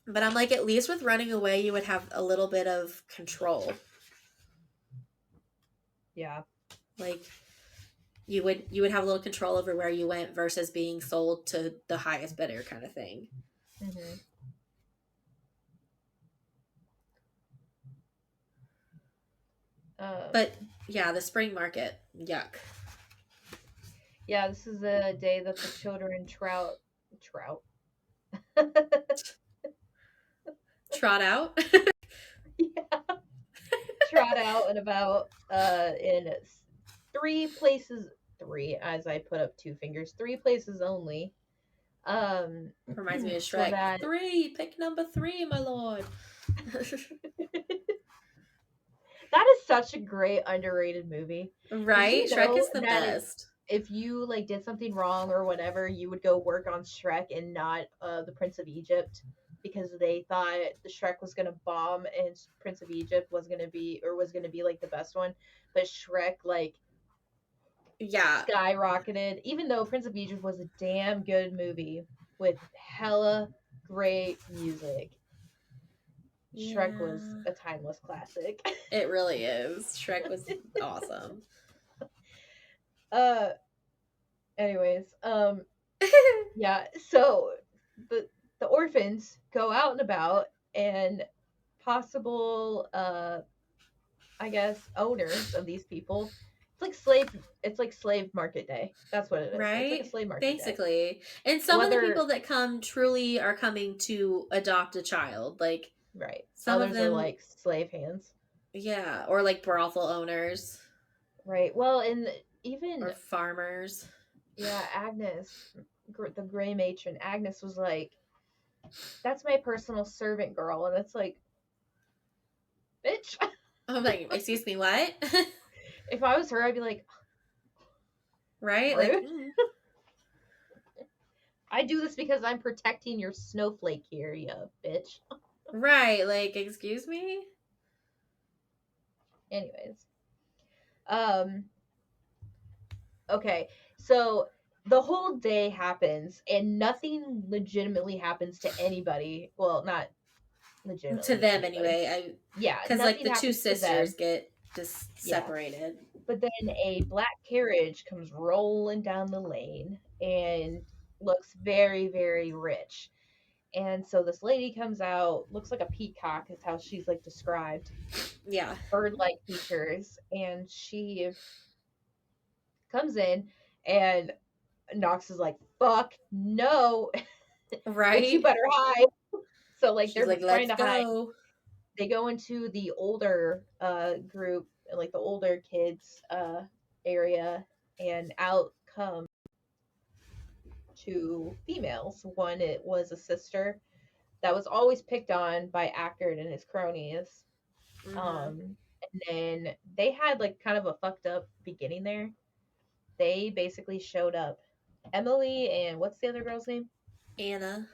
But I'm like, at least with running away you would have a little bit of control. Yeah. Like you would have a little control over where you went versus being sold to the highest bidder kind of thing. Mm-hmm. But yeah, the spring market, yuck. Yeah, this is the day that the children trout. Trot out. Yeah, trot out and about in three places, three as I put up two fingers, three places only. Um, Reminds me of so Shrek. that 3, pick number 3, my lord. that is such a great underrated movie. Did Right? you Shrek know is the that best. if you like did something wrong or whatever, you would go work on Shrek and not the Prince of Egypt because they thought the Shrek was gonna bomb and Prince of Egypt was gonna be like the best one, but Shrek like Yeah. skyrocketed. Even though Prince of Egypt was a damn good movie with hella great music, Shrek was Yeah. a timeless classic. It really is. Shrek was awesome. uh, anyways, yeah, so the the orphans go out and about and possible I guess owners of these people. It's like slave market day. That's what it is. It's like a Right? slave market day. Basically. And some of the Whether people that come truly are coming to adopt a child. Like right. some of Others are them, like slave hands. yeah, or like brothel owners Right. Well, and even or farmers. yeah, Agnes, the gray matron, Agnes was like, "That's my personal servant girl," and it's like, bitch. I'm like, excuse me, what? If I was her, I'd be like, Right? Like, rude. I do this because I'm protecting your snowflake here, you bitch. right. Like, excuse me? Anyways, um, okay, so the whole day happens and nothing legitimately happens to anybody. Well, not To legitimately to them anybody. anyway. I Yeah, Because like nothing the two happens to sisters them. get just Yeah. separated. But then a black carriage comes rolling down the lane and looks very, very rich. And so this lady comes out, looks like a peacock, is how she's like described, Yeah. bird like features. And she comes in, and Knox is like, fuck no, bitch, you Right? better hide. So, like, She's they're like, trying let's to hide. go. They go into the older group, like the older kids area, and out come two females. One, it was a sister that was always picked on by Ackard and his cronies. Mm-hmm. And then they had like kind of a fucked up beginning there. They basically showed up. Emily and what's the other girl's name? Anna.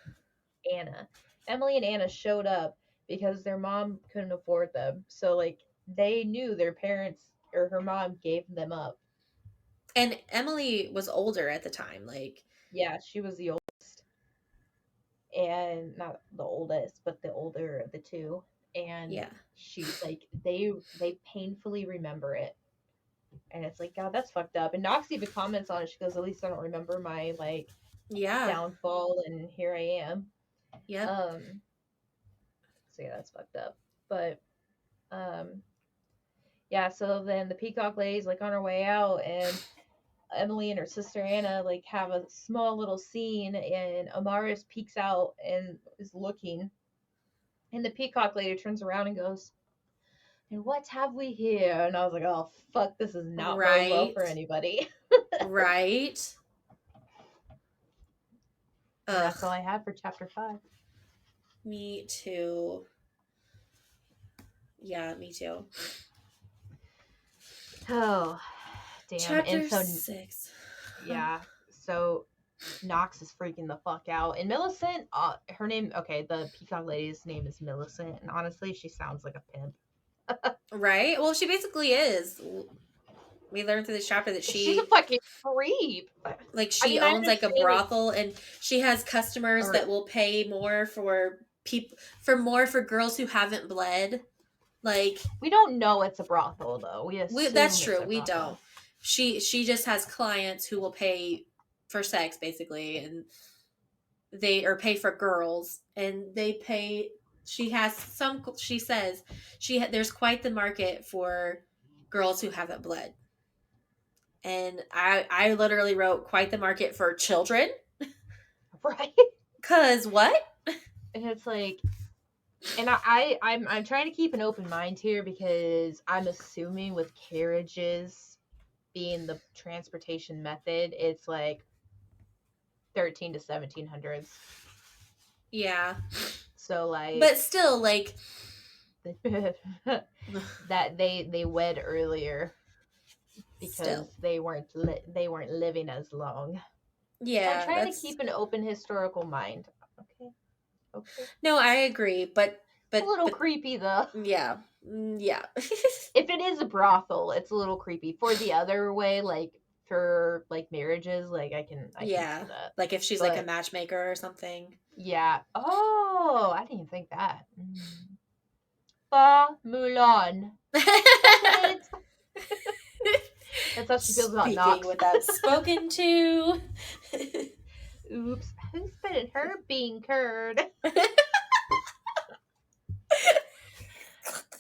Anna. Emily and Anna showed up because their mom couldn't afford them. So like they knew their parents or her mom gave them up. And Emily was older at the time. Like, Yeah, she was the oldest, and not the oldest, but the older of the two. And yeah. she like they painfully remember it. And it's like, God, that's fucked up. And Nox even comments on it. She goes, at least I don't remember my like Yeah. downfall and here I am. Yep. Um so yeah, that's fucked up. But um yeah, so then the peacock lady's like on her way out, and Emily and her sister Anna like have a small little scene, and Amaris peeks out and is looking, and the peacock lady turns around and goes, and what have we here? And I was like, oh fuck, this is not bode well Right. for anybody. Right. And that's all Ugh. I had for chapter 5. Me too. Yeah, me too. Oh, damn. And Chapter so, 6. yeah. So Knox is freaking the fuck out. And Millicent, her name, okay, the peacock lady's name is Millicent. And honestly, she sounds like a pimp. Right? Well, she basically is. We learned through this chapter that She's a she fucking creep. like I she mean, I owns like a understand it's, brothel, and she has customers or that will pay more for people for more for girls who haven't bled. Like we don't know it's a brothel though. We that's assume it's true. a We don't. brothel. She just has clients who will pay for sex basically, and they or pay for girls, and they pay. She has some. She says there's quite the market for girls who haven't bled, and I literally wrote quite the market for children. Right? Cause what? And it's like, and I'm trying to keep an open mind here because I'm assuming with carriages being the transportation method, it's like 13 to 1700s. Yeah, So like but still, like that they wed earlier because still, they weren't living as long. So I'm yeah. trying to That's keep an open historical mind. Okay. Okay. no, I agree, It's a little but creepy though. yeah, yeah, If it is a brothel, it's a little creepy. For the other way, like for like marriages, like I can see yeah. that. Like if she's like a But matchmaker or something. yeah. Oh, I didn't even think that. Fa Mulan. Get it? That's how she feels about Speaking Knox. without spoken to. Oops. Who's spitting her bean curd?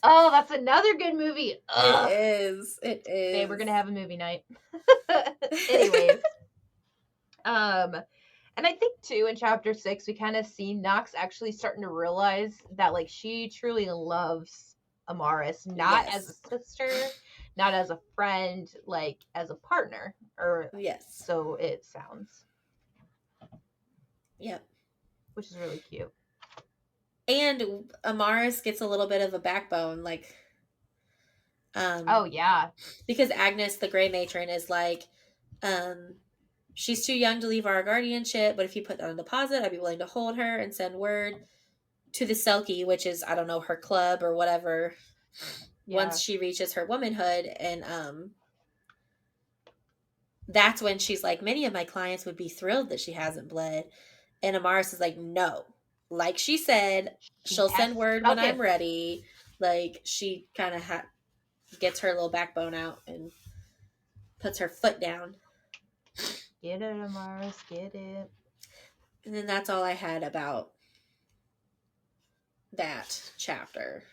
Oh, that's another good movie. Ugh. It is. It Babe, we're is. gonna have a movie night. Anyways, um, and I think too in chapter 6 we kind of see Nox actually starting to realize that like she truly loves Amaris, not as a Yes. sister, not as a friend, like as a partner, or Yes. so it sounds, Yep. which is really cute. And Amaris gets a little bit of a backbone, like Oh um yeah, because Agnes, the Grey Matron, is like, um, she's too young to leave our guardianship, but if you put down a deposit, I'd be willing to hold her and send word to the Selkie, which is, I don't know, her club or whatever, yeah, once she reaches her womanhood. And that's when she's like, many of my clients would be thrilled that she hasn't bled. And Amaris is like, no. Like she said, she she'll has send word when spoken. I'm ready. Like she kind of gets her little backbone out and puts her foot down. Get it, Amaris, get it. And then that's all I had about that chapter.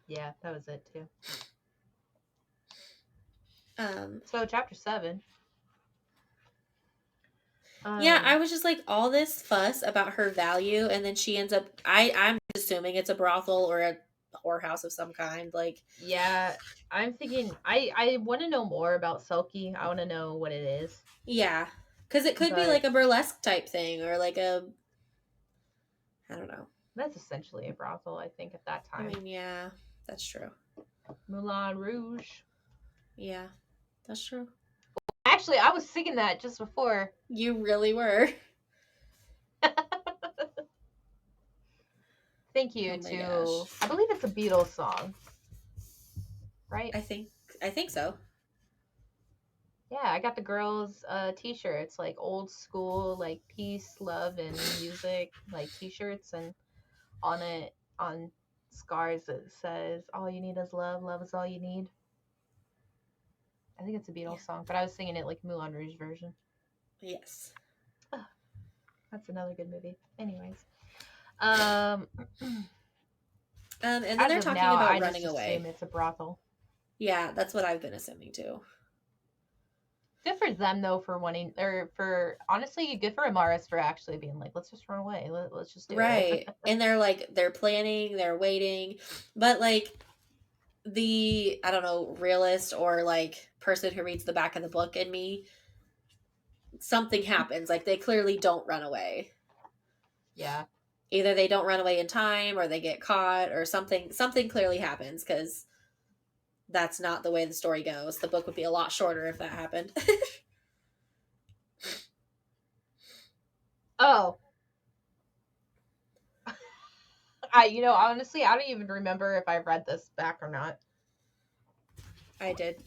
Yeah, that was it too. Um, So chapter 7. yeah, I Um, was just like all this fuss about her value, and then she ends up. I'm assuming it's a brothel or a whorehouse of some kind. Like, yeah, I'm thinking I want to know more about Selkie. I want to know what it is. yeah, because it could be like But a burlesque type thing or like a, I don't know. that's essentially a brothel, I think, at that I time. mean, yeah, that's true. Moulin Rouge. Yeah, that's true. Actually, I was singing that just before. You really were. Thank Oh you my to, gosh. I believe it's a Beatles song, right? I think so. Yeah, I got the girls' t-shirts, like old school, like peace, love, and music, like t-shirts, and on it, on scars, it says, "All you need is love. Love is all you need." I think it's a Yeah. Beatles song, but I was singing it like Moulin Rouge version. Yes. Oh, that's another good movie. Anyways, um, And then as they're of talking now, about I just running assume away. it's a brothel. Yeah, that's what I've been assuming too. Good for them though for wanting, or for honestly, good for Amaris for actually being like, let's just run away. Let's just do it. Right. And they're like, they're planning, they're waiting. But like the, I don't know, realist or like person who reads the back of the book in me, something happens. Like they clearly don't run away. Yeah. Either they don't run away in time or they get caught or something clearly happens because that's not the way the story goes. The book would be a lot shorter if that happened. Oh. Honestly, I don't even remember if I read this back or not. I did.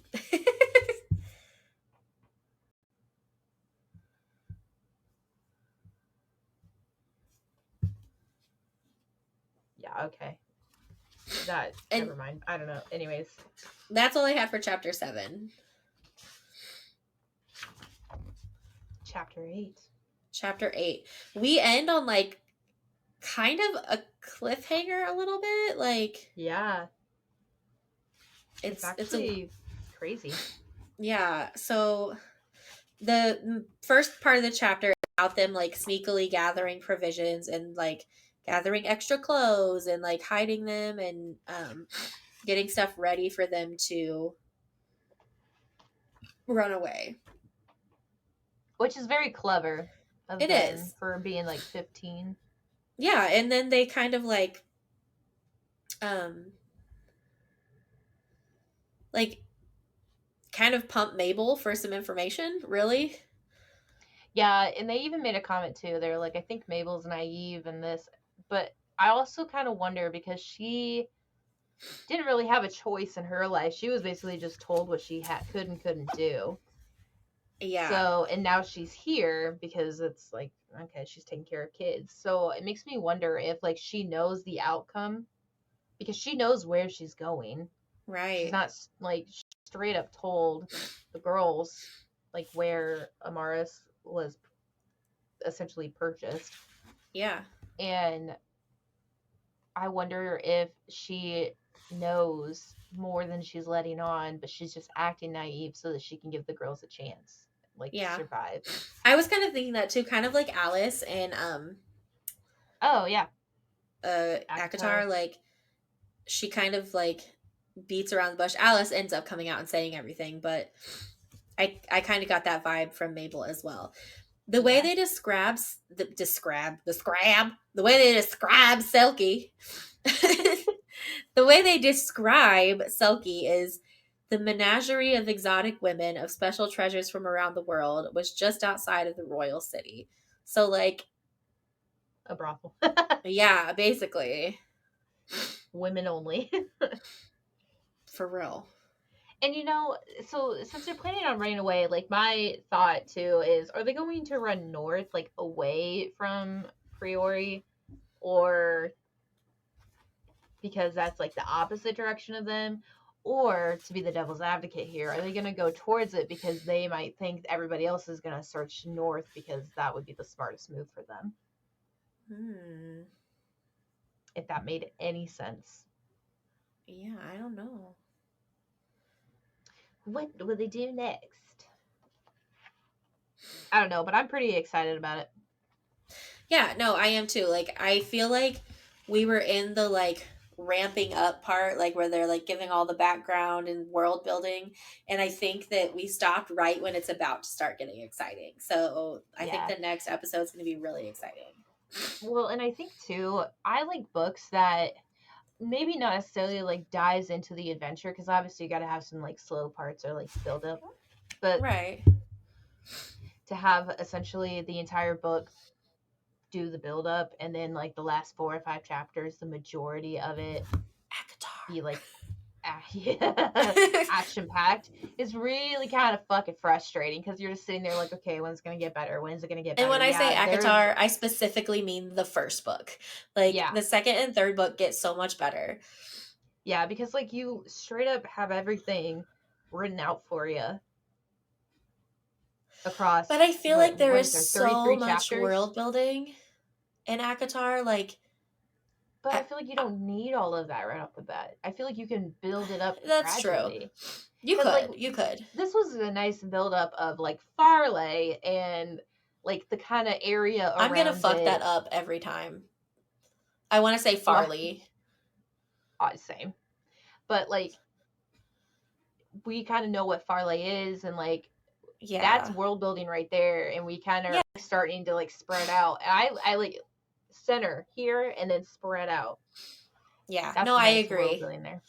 Yeah, okay. Never mind. I don't know. Anyways. That's all I had for chapter 7. Chapter 8. Chapter 8. We end on like kind of a cliffhanger a little bit. Like, yeah. It's actually crazy. Yeah. So the first part of the chapter is about them like sneakily gathering provisions and like gathering extra clothes and like hiding them and getting stuff ready for them to run away. Which is very clever of It them is. for being like 15. Yeah, and then they kind of like kind of pump Mabel for some information, really. Yeah, and they even made a comment too. They're like, I think Mabel's naive in this, but I also kind of wonder because she didn't really have a choice in her life. She was basically just told what she could and couldn't do. Yeah. So, and now she's here because it's like, okay, she's taking care of kids. So it makes me wonder if like she knows the outcome because she knows where she's going. Right. She's not like straight up told the girls like where Amaris was essentially purchased. Yeah. And I wonder if she knows more than she's letting on, but she's just acting naive so that she can give the girls a chance, like to survive. I was kind of thinking that too, kind of like Alice and oh yeah, ACOTAR. Like she kind of like beats around the bush. Alice ends up coming out and saying everything, but I kind of got that vibe from Mabel as well. The way they describe Selkie, the way they describe Selkie is the menagerie of exotic women of special treasures from around the world was just outside of the royal city. So like a brothel. Yeah, basically. Women only. For real. And so since they're planning on running away, like my thought too is, are they going to run north, like away from Priori, or because that's like the opposite direction of them, or to be the devil's advocate here, are they going to go towards it because they might think everybody else is going to search north because that would be the smartest move for them? If that made any sense. Yeah, I don't know. What will they do next? I don't know, but I'm pretty excited about it. Yeah, no, I am too. Like, I feel like we were in the like ramping up part, like where they're like giving all the background and world building. And I think that we stopped right when it's about to start getting exciting. So I think the next episode is going to be really exciting. Well, and I think too, I like books that maybe not necessarily like dives into the adventure, because obviously you got to have some like slow parts or like build up, but right, to have essentially the entire book do the build up and then like the last 4 or 5 chapters, the majority of it be like action packed, is really kind of fucking frustrating because you're just sitting there like, okay, when's it gonna get better? When's it gonna get better? And when I say ACOTAR, I specifically mean the first book. Like the second and third book get so much better. Yeah, because like you straight up have everything written out for you across. But I feel like there is so much chapters? world building in ACOTAR. Like, but I feel like you don't need all of that right off the bat. I feel like you can build it up that's gradually. True. You could. This was a nice build up of like Farleigh and like the kind of area around. I'm gonna fuck that up every time. I want to say Farleigh. Same, but like we kind of know what Farleigh is, and like that's world building right there, and we kind of starting to like spread out. And I like center here and then spread out. Yeah, that's I agree. World building there.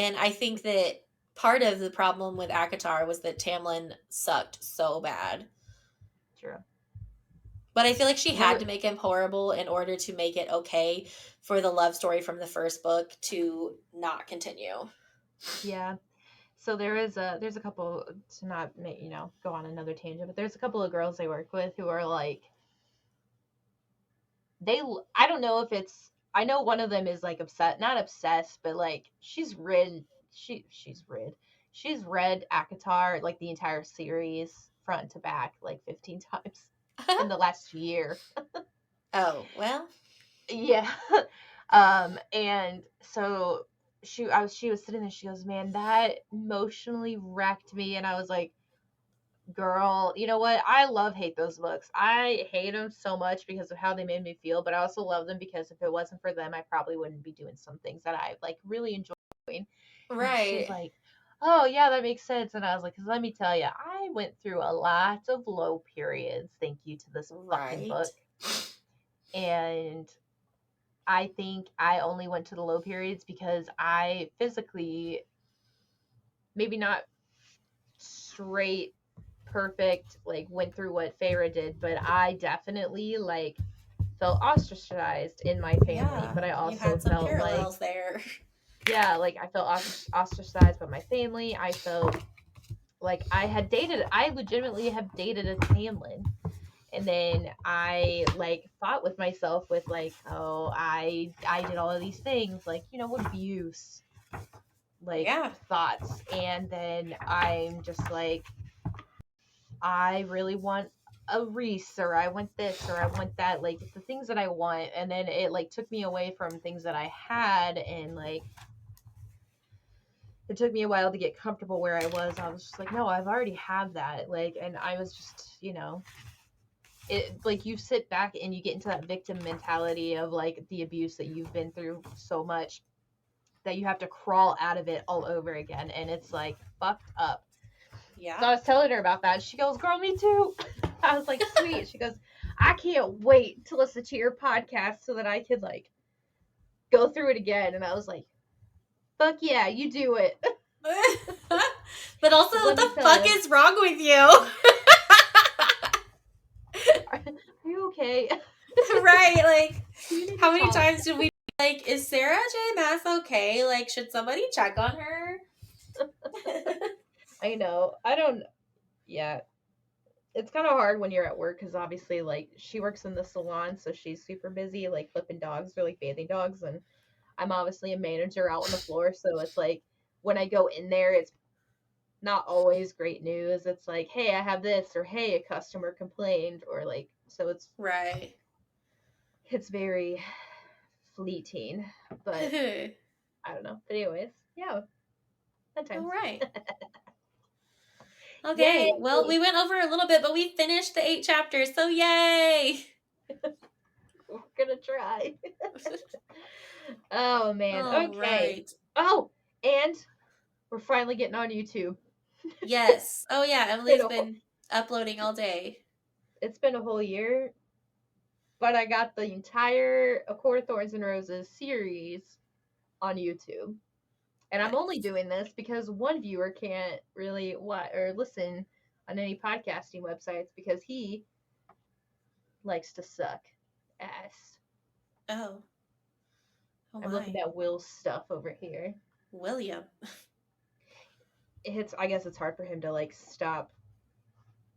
And I think that part of the problem with ACOTAR was that Tamlin sucked so bad. True. But I feel like she had There, to make him horrible in order to make it okay for the love story from the first book to not continue. yeah. So there's a couple, to not make, go on another tangent, but there's a couple of girls I work with who are like, I don't know if it's, I know one of them is like not obsessed, but like she's read ACOTAR like the entire series front to back like 15 times in the last year. Oh, well. Yeah. And so she was sitting there, she goes, "Man, that emotionally wrecked me." And I was like, "Girl, you know what? I hate those books. I hate them so much because of how they made me feel, but I also love them because if it wasn't for them, I probably wouldn't be doing some things that I like really enjoy doing." And she's Right. like, "Oh, yeah, that makes sense." And I was like, "'Cause let me tell you, I went through a lot of low periods, thank you to this fucking Right. book. And I think I only went to the low periods because I physically, maybe not straight perfect, like went through what Feyre did, but I definitely like felt ostracized in my family. Yeah. But I You also had some felt like, parallels there. yeah, like I felt ostracized by my family. I felt like I legitimately have dated a Tamlin. And then I like fought with myself with like, oh, I did all of these things, like, abuse, like Yeah. thoughts. And then I'm just like, I really want a Reese, or I want this, or I want that, like the things that I want. And then it like took me away from things that I had, and like it took me a while to get comfortable where I was. I was just like, no, I've already had that. Like, and I was just, it like you sit back and you get into that victim mentality of like the abuse that you've been through so much that you have to crawl out of it all over again, and it's like fucked up. So Yeah. I was telling her about that. She goes, "Girl, me too." I was like, "Sweet." She goes, "I can't wait to listen to your podcast so that I could like go through it again." And I was like, "Fuck yeah, you do it." But also, what Let me the tell fuck you. is wrong with you? Are you okay? Right? Like, Do you need how to many talk? times did we be like, is Sarah J. Maas okay? Like, should somebody check on her? I know. I don't. Yeah, it's kind of hard when you're at work because obviously like she works in the salon, so she's super busy like flipping dogs or like bathing dogs, and I'm obviously a manager out on the floor, so it's like when I go in there, it's not always great news. It's like, hey, I have this, or hey, a customer complained, or like, so Right. it's very fleeting, but I don't know. But anyways, yeah, fun All times. right. Okay. Yay! Well, we went over a little bit, but we finished the 8 chapters, so yay! We're gonna try. Oh man. All Okay. right. Oh, and we're finally getting on YouTube. Yes. Oh, yeah. Been Emily's a been uploading all day. It's been a whole year, but I got the entire A Court of Thorns and Roses series on YouTube. And I'm only Nice. doing this because one viewer can't really watch or listen on any podcasting websites because he likes to suck ass. Oh. Oh, I'm looking my. at Will's stuff over here. William. I guess it's hard for him to like stop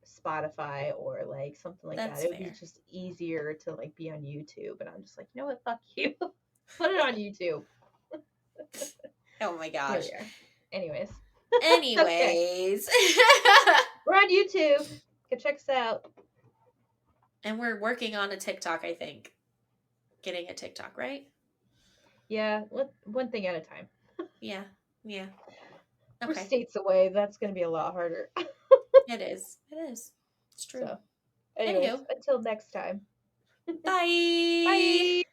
Spotify or like something like that. That's It would be fair. just easier to like be on YouTube. And I'm just like, you know what? Fuck you. Put it on YouTube. Oh, my Here gosh. we are. Anyways. Okay. Anyways. We're on YouTube. Go check us out. And we're working on a TikTok, I think. Getting a TikTok, right? Yeah, one thing at a time. Yeah. Yeah. We're Okay. states away. That's going to be a lot harder. It is. It is. It's true. So, anyways, Anywho. until next time. Bye. Bye.